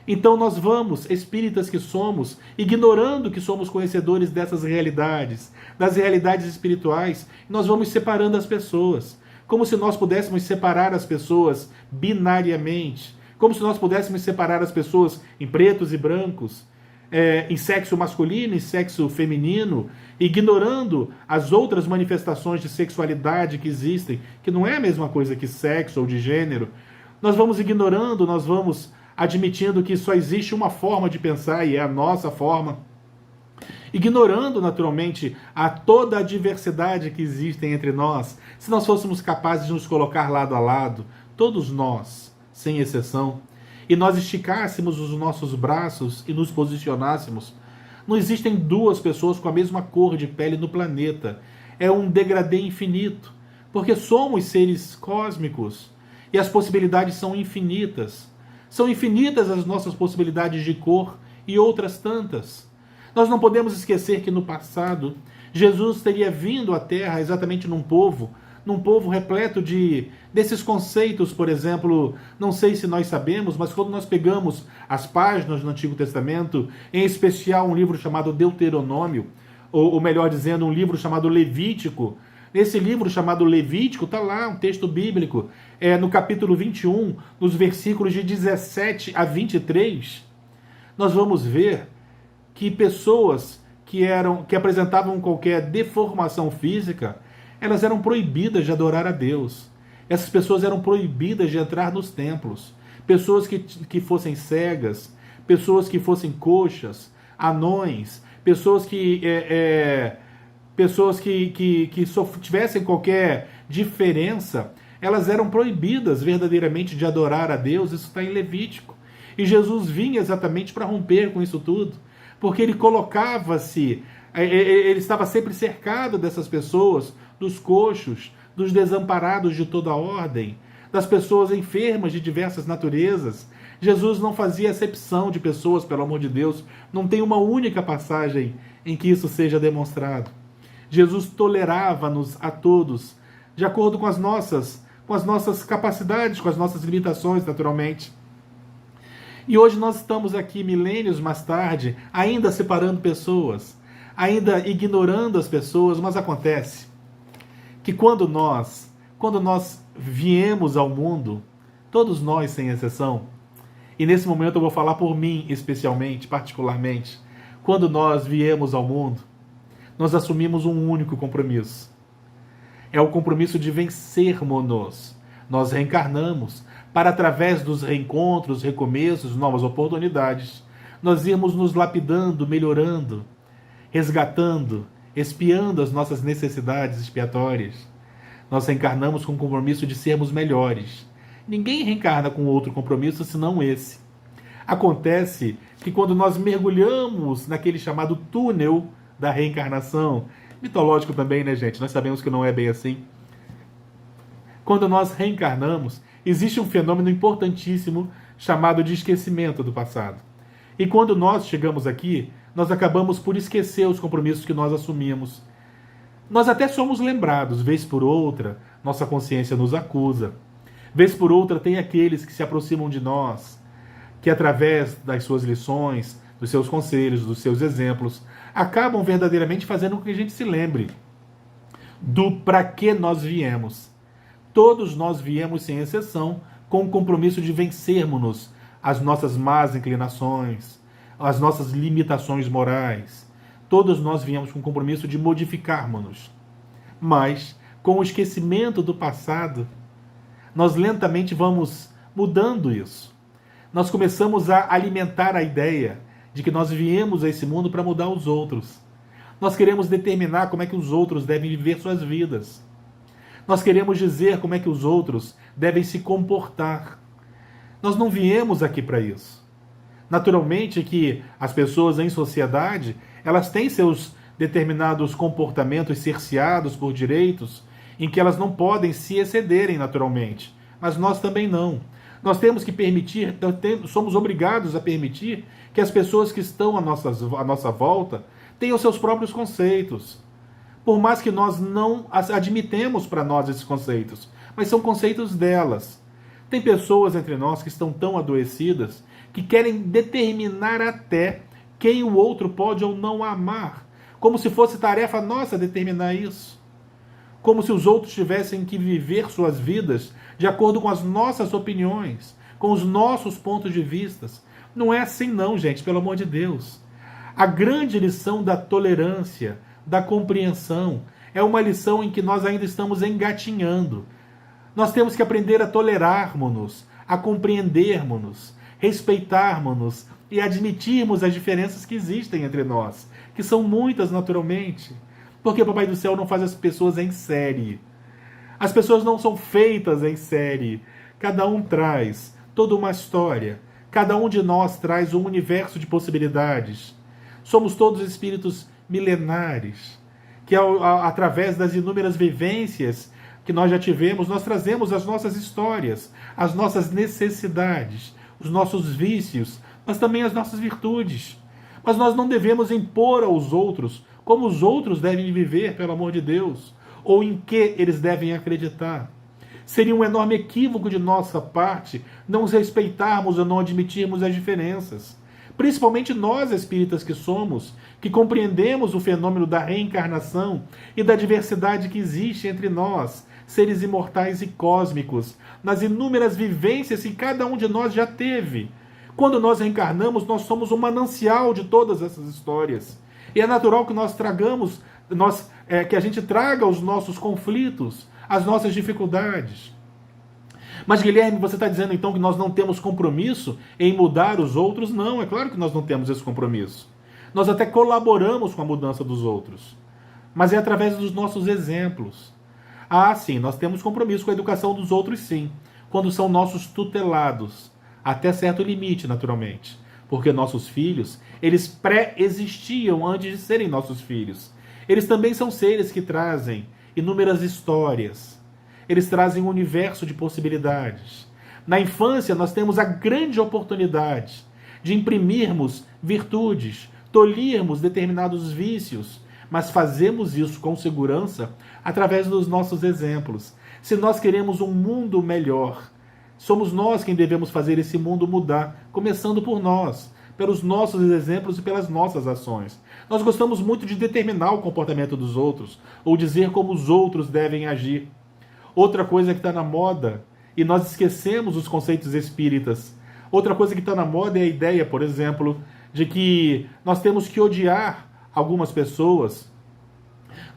Então nós vamos, espíritas que somos, ignorando que somos conhecedores dessas realidades, das realidades espirituais, nós vamos separando as pessoas, como se nós pudéssemos separar as pessoas binariamente, como se nós pudéssemos separar as pessoas em pretos e brancos, em sexo masculino e sexo feminino, ignorando as outras manifestações de sexualidade que existem, que não é a mesma coisa que sexo ou de gênero. Nós vamos ignorando, nós vamos admitindo que só existe uma forma de pensar e é a nossa forma, ignorando naturalmente toda a diversidade que existe entre nós. Se nós fôssemos capazes de nos colocar lado a lado, todos nós, sem exceção, e nós esticássemos os nossos braços e nos posicionássemos, não existem duas pessoas com a mesma cor de pele no planeta. É um degradê infinito, porque somos seres cósmicos e as possibilidades são infinitas. São infinitas as nossas possibilidades de cor e outras tantas. Nós não podemos esquecer que no passado, Jesus teria vindo à Terra exatamente num povo repleto desses conceitos, por exemplo, não sei se nós sabemos, mas quando nós pegamos as páginas do Antigo Testamento, em especial um livro chamado Deuteronômio, ou melhor dizendo, um livro chamado Levítico, nesse livro chamado Levítico, está lá um texto bíblico, no capítulo 21, nos versículos de 17 a 23, nós vamos ver que pessoas que apresentavam qualquer deformação física, elas eram proibidas de adorar a Deus. Essas pessoas eram proibidas de entrar nos templos. Pessoas que fossem cegas, pessoas que fossem coxas, anões, pessoas que só tivessem qualquer diferença, elas eram proibidas verdadeiramente de adorar a Deus. Isso está em Levítico. E Jesus vinha exatamente para romper com isso tudo, porque ele ele estava sempre cercado dessas pessoas, dos coxos, dos desamparados de toda a ordem, das pessoas enfermas de diversas naturezas. Jesus não fazia acepção de pessoas, pelo amor de Deus. Não tem uma única passagem em que isso seja demonstrado. Jesus tolerava-nos a todos, de acordo com as nossas capacidades, com as nossas limitações, naturalmente. E hoje nós estamos aqui, milênios mais tarde, ainda separando pessoas, ainda ignorando as pessoas, mas acontece que quando nós viemos ao mundo, todos nós sem exceção, e nesse momento eu vou falar por mim especialmente, particularmente, quando nós viemos ao mundo, nós assumimos um único compromisso. É o compromisso de vencermos-nos. Nós reencarnamos para, através dos reencontros, recomeços, novas oportunidades, nós irmos nos lapidando, melhorando, resgatando, expiando as nossas necessidades expiatórias. Nós reencarnamos com o compromisso de sermos melhores. Ninguém reencarna com outro compromisso senão esse. Acontece que quando nós mergulhamos naquele chamado túnel da reencarnação, mitológico também, né, gente? Nós sabemos que não é bem assim. Quando nós reencarnamos, existe um fenômeno importantíssimo chamado de esquecimento do passado. E quando nós chegamos aqui, nós acabamos por esquecer os compromissos que nós assumimos. Nós até somos lembrados, vez por outra, nossa consciência nos acusa. Vez por outra, tem aqueles que se aproximam de nós, que através das suas lições, dos seus conselhos, dos seus exemplos, acabam verdadeiramente fazendo com que a gente se lembre do para que nós viemos. Todos nós viemos, sem exceção, com o compromisso de vencermos-nos as nossas más inclinações, as nossas limitações morais. Todos nós viemos com o compromisso de modificarmos-nos. Mas, com o esquecimento do passado, nós lentamente vamos mudando isso. Nós começamos a alimentar a ideia de que nós viemos a esse mundo para mudar os outros. Nós queremos determinar como é que os outros devem viver suas vidas. Nós queremos dizer como é que os outros devem se comportar. Nós não viemos aqui para isso. Naturalmente que as pessoas em sociedade, elas têm seus determinados comportamentos cerceados por direitos, em que elas não podem se excederem naturalmente. Mas nós também não. Nós temos que permitir, somos obrigados a permitir que as pessoas que estão à nossa volta tenham seus próprios conceitos. Por mais que nós não admitemos para nós esses conceitos, mas são conceitos delas. Tem pessoas entre nós que estão tão adoecidas que querem determinar até quem o outro pode ou não amar, como se fosse tarefa nossa determinar isso. Como se os outros tivessem que viver suas vidas de acordo com as nossas opiniões, com os nossos pontos de vista. Não é assim não, gente, pelo amor de Deus. A grande lição da tolerância, da compreensão, é uma lição em que nós ainda estamos engatinhando. Nós temos que aprender a tolerarmos-nos, a compreendermos-nos, respeitarmos-nos e admitirmos as diferenças que existem entre nós, que são muitas naturalmente. Porque o Papai do Céu não faz as pessoas em série. As pessoas não são feitas em série. Cada um traz toda uma história. Cada um de nós traz um universo de possibilidades. Somos todos espíritos milenares, que através das inúmeras vivências que nós já tivemos, nós trazemos as nossas histórias, as nossas necessidades, os nossos vícios, mas também as nossas virtudes. Mas nós não devemos impor aos outros como os outros devem viver, pelo amor de Deus, ou em que eles devem acreditar. Seria um enorme equívoco de nossa parte não os respeitarmos ou não admitirmos as diferenças. Principalmente nós, espíritas que somos, que compreendemos o fenômeno da reencarnação e da diversidade que existe entre nós, seres imortais e cósmicos, nas inúmeras vivências que cada um de nós já teve. Quando nós reencarnamos, nós somos um manancial de todas essas histórias. E é natural que nós tragamos, que a gente traga os nossos conflitos, as nossas dificuldades. Mas, Guilherme, você está dizendo então que nós não temos compromisso em mudar os outros? Não, é claro que nós não temos esse compromisso. Nós até colaboramos com a mudança dos outros. Mas é através dos nossos exemplos. Ah, sim, nós temos compromisso com a educação dos outros, sim. Quando são nossos tutelados. Até certo limite, naturalmente. Porque nossos filhos, eles pré-existiam antes de serem nossos filhos. Eles também são seres que trazem inúmeras histórias. Eles trazem um universo de possibilidades. Na infância, nós temos a grande oportunidade de imprimirmos virtudes, tolhermos determinados vícios, mas fazemos isso com segurança através dos nossos exemplos. Se nós queremos um mundo melhor, Somos nós quem devemos fazer esse mundo mudar, começando por nós, pelos nossos exemplos e pelas nossas ações. Nós gostamos muito de determinar o comportamento dos outros, ou dizer como os outros devem agir. Outra coisa que está na moda, e nós esquecemos os conceitos espíritas. Outra coisa que está na moda é a ideia, por exemplo, de que nós temos que odiar algumas pessoas.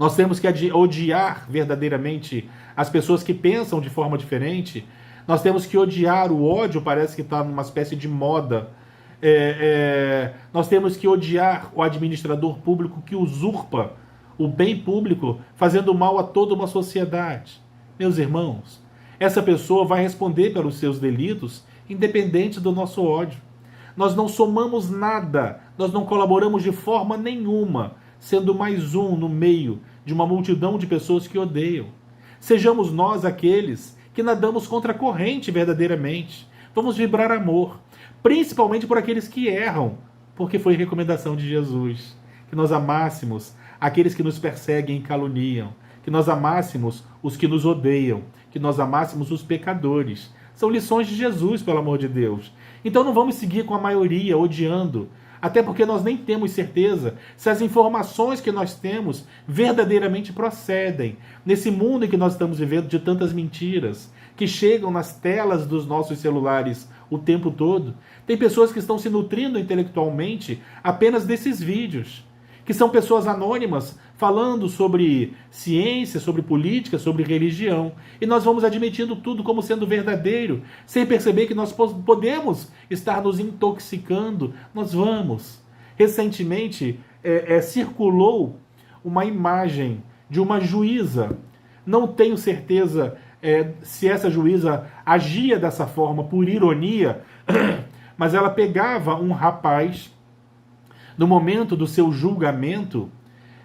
Nós temos que odiar verdadeiramente as pessoas que pensam de forma diferente. Nós temos que odiar o ódio, parece que está numa espécie de moda. Nós temos que odiar o administrador público que usurpa o bem público, fazendo mal a toda uma sociedade. Meus irmãos, essa pessoa vai responder pelos seus delitos, independente do nosso ódio. Nós não somamos nada, nós não colaboramos de forma nenhuma, sendo mais um no meio de uma multidão de pessoas que odeiam. Sejamos nós aqueles que nadamos contra a corrente verdadeiramente. Vamos vibrar amor, principalmente por aqueles que erram, porque foi recomendação de Jesus. Que nós amássemos aqueles que nos perseguem e caluniam, que nós amássemos os que nos odeiam, que nós amássemos os pecadores. São lições de Jesus, pelo amor de Deus. Então não vamos seguir com a maioria odiando, até porque nós nem temos certeza se as informações que nós temos verdadeiramente procedem. Nesse mundo em que nós estamos vivendo de tantas mentiras, que chegam nas telas dos nossos celulares o tempo todo, tem pessoas que estão se nutrindo intelectualmente apenas desses vídeos, que são pessoas anônimas falando sobre ciência, sobre política, sobre religião. E nós vamos admitindo tudo como sendo verdadeiro, sem perceber que nós podemos estar nos intoxicando. Nós vamos. Recentemente circulou uma imagem de uma juíza. Não tenho certeza se essa juíza agia dessa forma por ironia, mas ela pegava um rapaz. No momento do seu julgamento,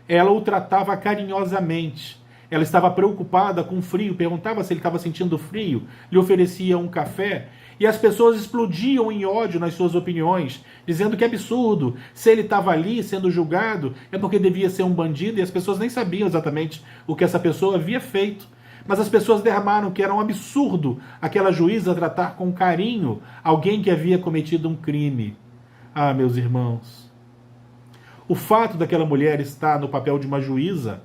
ela o tratava carinhosamente. Ela estava preocupada com o frio, perguntava se ele estava sentindo frio, lhe oferecia um café, e as pessoas explodiam em ódio nas suas opiniões, dizendo que é absurdo, se ele estava ali sendo julgado, é porque devia ser um bandido, e as pessoas nem sabiam exatamente o que essa pessoa havia feito. Mas as pessoas derramaram que era um absurdo aquela juíza tratar com carinho alguém que havia cometido um crime. Ah, meus irmãos, o fato daquela mulher estar no papel de uma juíza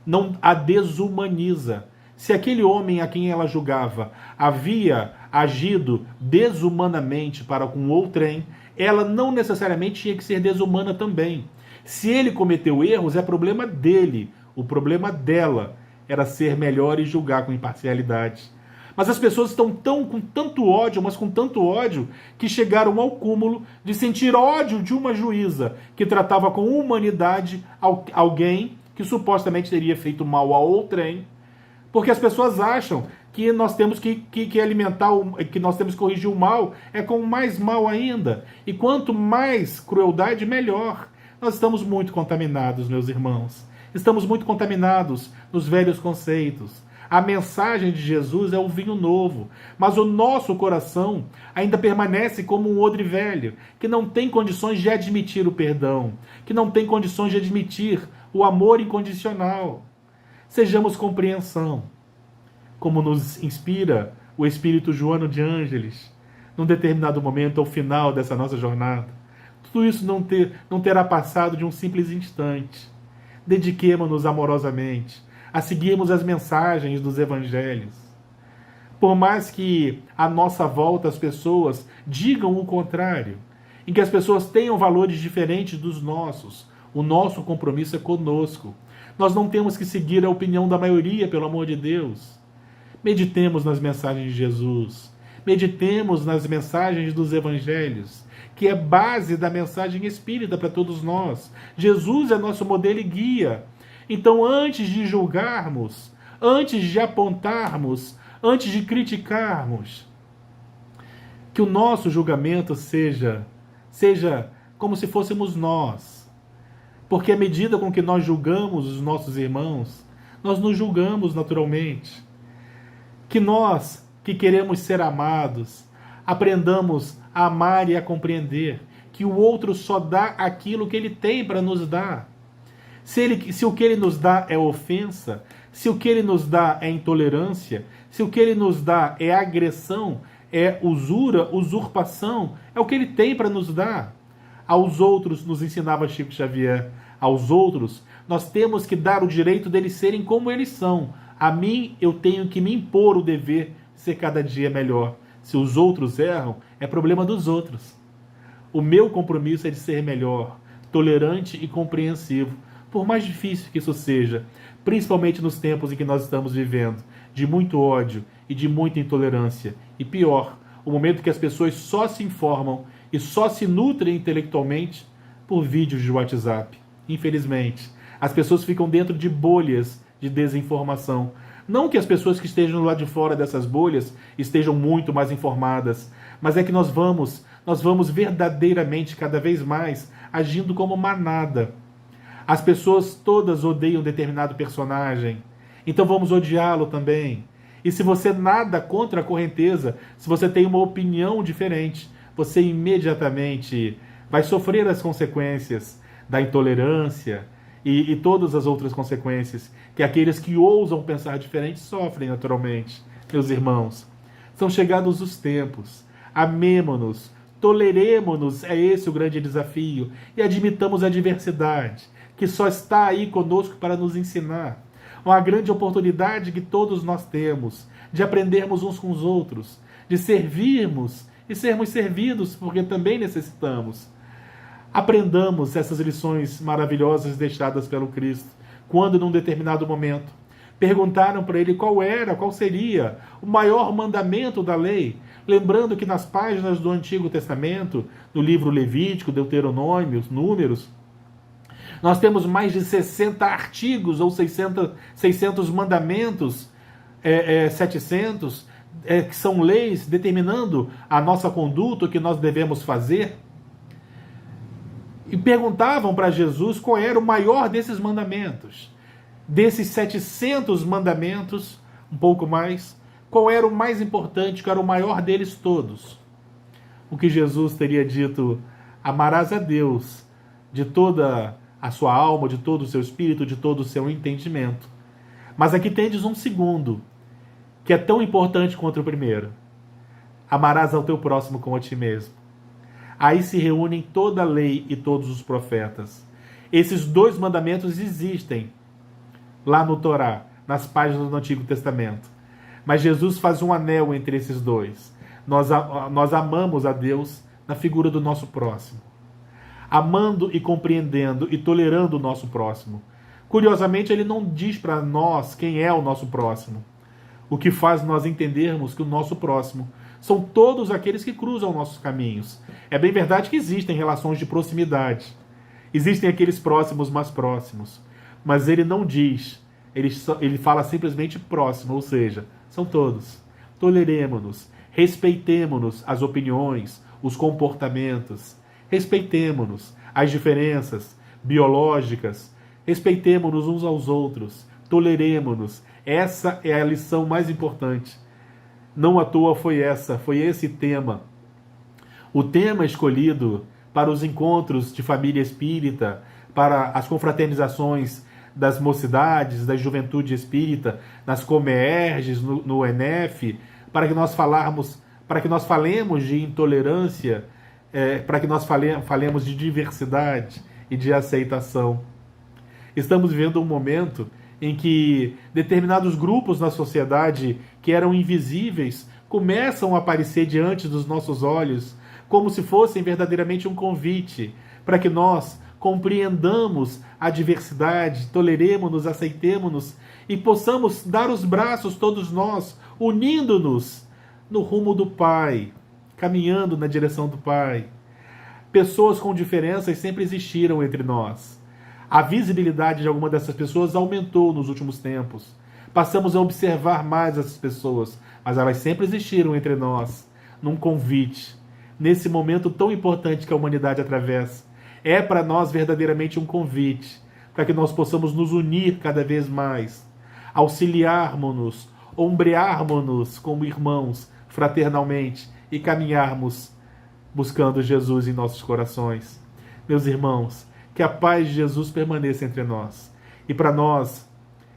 não a desumaniza. Se aquele homem a quem ela julgava havia agido desumanamente para com outrem, ela não necessariamente tinha que ser desumana também. Se ele cometeu erros, é problema dele. O problema dela era ser melhor e julgar com imparcialidade. Mas as pessoas estão com tanto ódio, mas com tanto ódio, que chegaram ao cúmulo de sentir ódio de uma juíza que tratava com humanidade alguém que supostamente teria feito mal a outrem, porque as pessoas acham que nós temos que alimentar, que nós temos que corrigir o mal, é com mais mal ainda. E quanto mais crueldade, melhor. Nós estamos muito contaminados, meus irmãos. Estamos muito contaminados nos velhos conceitos. A mensagem de Jesus é o vinho novo, mas o nosso coração ainda permanece como um odre velho, que não tem condições de admitir o perdão, que não tem condições de admitir o amor incondicional. Sejamos compreensão, como nos inspira o Espírito Joano de Ângeles, num determinado momento, ao final dessa nossa jornada. Tudo isso não terá passado de um simples instante. Dediquemo-nos amorosamente a seguirmos as mensagens dos evangelhos. Por mais que à nossa volta as pessoas digam o contrário, em que as pessoas tenham valores diferentes dos nossos, o nosso compromisso é conosco. Nós não temos que seguir a opinião da maioria, pelo amor de Deus. Meditemos nas mensagens de Jesus. Meditemos nas mensagens dos evangelhos, que é base da mensagem espírita para todos nós. Jesus é nosso modelo e guia. Então, antes de julgarmos, antes de apontarmos, antes de criticarmos, que o nosso julgamento seja como se fôssemos nós. Porque à medida com que nós julgamos os nossos irmãos, nós nos julgamos naturalmente. Que nós, que queremos ser amados, aprendamos a amar e a compreender que o outro só dá aquilo que ele tem para nos dar. Se o que ele nos dá é ofensa, se o que ele nos dá é intolerância, se o que ele nos dá é agressão, é usura, usurpação, é o que ele tem para nos dar. Aos outros, nos ensinava Chico Xavier, aos outros, nós temos que dar o direito deles serem como eles são. A mim, eu tenho que me impor o dever de ser cada dia melhor. Se os outros erram, é problema dos outros. O meu compromisso é de ser melhor, tolerante e compreensivo, por mais difícil que isso seja, principalmente nos tempos em que nós estamos vivendo, de muito ódio e de muita intolerância. E pior, o momento que as pessoas só se informam e só se nutrem intelectualmente por vídeos de WhatsApp. Infelizmente, as pessoas ficam dentro de bolhas de desinformação. Não que as pessoas que estejam lá de fora dessas bolhas estejam muito mais informadas, mas é que nós vamos verdadeiramente cada vez mais agindo como manada. As pessoas todas odeiam determinado personagem, então vamos odiá-lo também. E se você nada contra a correnteza, se você tem uma opinião diferente, você imediatamente vai sofrer as consequências da intolerância e todas as outras consequências que aqueles que ousam pensar diferente sofrem naturalmente. Meus irmãos, são chegados os tempos. Amemo-nos, toleremo-nos, é esse o grande desafio, e admitamos a diversidade, que só está aí conosco para nos ensinar. Uma grande oportunidade que todos nós temos de aprendermos uns com os outros, de servirmos e sermos servidos, porque também necessitamos. Aprendamos essas lições maravilhosas deixadas pelo Cristo, quando num determinado momento perguntaram para ele qual seria o maior mandamento da lei, lembrando que nas páginas do Antigo Testamento, no livro Levítico, Deuteronômio, Números, nós temos mais de 60 artigos ou 600 mandamentos, 700, que são leis determinando a nossa conduta, o que nós devemos fazer. E perguntavam para Jesus qual era o maior desses mandamentos. Desses 700 mandamentos, um pouco mais, qual era o mais importante, qual era o maior deles todos? O que Jesus teria dito: amarás a Deus de toda a sua alma, de todo o seu espírito, de todo o seu entendimento. Mas aqui tendes um segundo, que é tão importante quanto o primeiro: amarás ao teu próximo como a ti mesmo. Aí se reúnem toda a lei e todos os profetas. Esses dois mandamentos existem lá no Torá, nas páginas do Antigo Testamento. Mas Jesus faz um anel entre esses dois. Nós amamos a Deus na figura do nosso próximo, amando e compreendendo e tolerando o nosso próximo. Curiosamente, ele não diz para nós quem é o nosso próximo, o que faz nós entendermos que o nosso próximo são todos aqueles que cruzam nossos caminhos. É bem verdade que existem relações de proximidade, existem aqueles próximos mais próximos, mas ele não diz, ele fala simplesmente próximo, ou seja, são todos. Toleremo-nos, respeitemo-nos as opiniões, os comportamentos, respeitemo-nos as diferenças biológicas, respeitemo-nos uns aos outros, toleremo-nos. Essa é a lição mais importante. Não à toa foi esse tema. O tema escolhido para os encontros de família espírita, para as confraternizações das mocidades, da juventude espírita, nas Comerges, no ENEF, para que nós falemos de intolerância, para que nós falemos de diversidade e de aceitação. Estamos vivendo um momento em que determinados grupos na sociedade que eram invisíveis começam a aparecer diante dos nossos olhos, como se fossem verdadeiramente um convite para que nós compreendamos a diversidade, toleremos-nos, aceitemos-nos e possamos dar os braços todos nós, unindo-nos no rumo do Pai, caminhando na direção do Pai. Pessoas com diferenças sempre existiram entre nós. A visibilidade de alguma dessas pessoas aumentou nos últimos tempos. Passamos a observar mais essas pessoas, mas elas sempre existiram entre nós, num convite, nesse momento tão importante que a humanidade atravessa. É para nós verdadeiramente um convite, para que nós possamos nos unir cada vez mais, auxiliarmos-nos, ombrearmos-nos como irmãos, fraternalmente, e caminharmos buscando Jesus em nossos corações. Meus irmãos, que a paz de Jesus permaneça entre nós. E para nós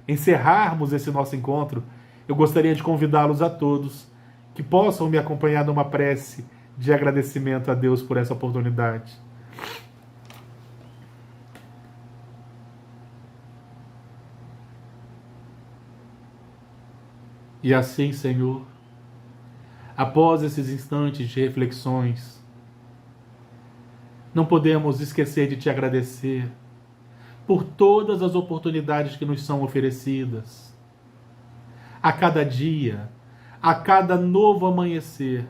encerrarmos esse nosso encontro, eu gostaria de convidá-los a todos que possam me acompanhar numa prece de agradecimento a Deus por essa oportunidade. E assim, Senhor, após esses instantes de reflexões, não podemos esquecer de te agradecer por todas as oportunidades que nos são oferecidas. A cada dia, a cada novo amanhecer,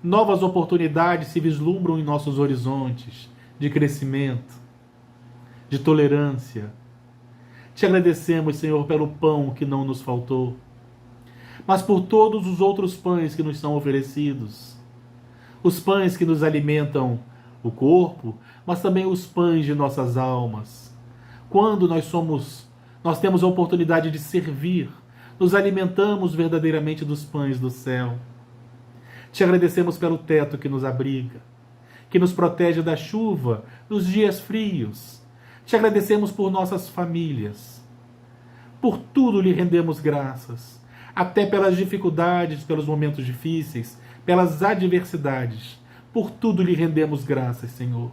novas oportunidades se vislumbram em nossos horizontes de crescimento, de tolerância. Te agradecemos, Senhor, pelo pão que não nos faltou, mas por todos os outros pães que nos são oferecidos. Os pães que nos alimentam o corpo, mas também os pães de nossas almas. Quando nós temos a oportunidade de servir, nos alimentamos verdadeiramente dos pães do céu. Te agradecemos pelo teto que nos abriga, que nos protege da chuva nos dias frios. Te agradecemos por nossas famílias. Por tudo lhe rendemos graças, até pelas dificuldades, pelos momentos difíceis, pelas adversidades. Por tudo lhe rendemos graças, Senhor.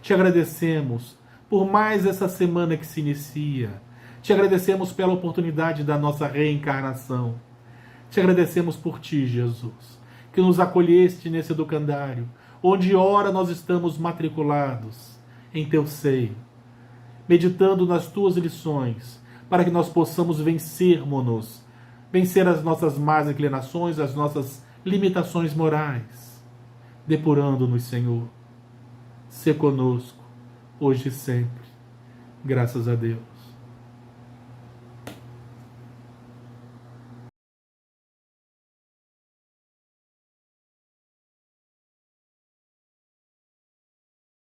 Te agradecemos por mais essa semana que se inicia. Te agradecemos pela oportunidade da nossa reencarnação. Te agradecemos por ti, Jesus, que nos acolheste nesse educandário, onde ora nós estamos matriculados em teu seio, meditando nas tuas lições, para que nós possamos vencer as nossas más inclinações, as nossas limitações morais, depurando-nos, Senhor. Sê conosco, hoje e sempre. Graças a Deus.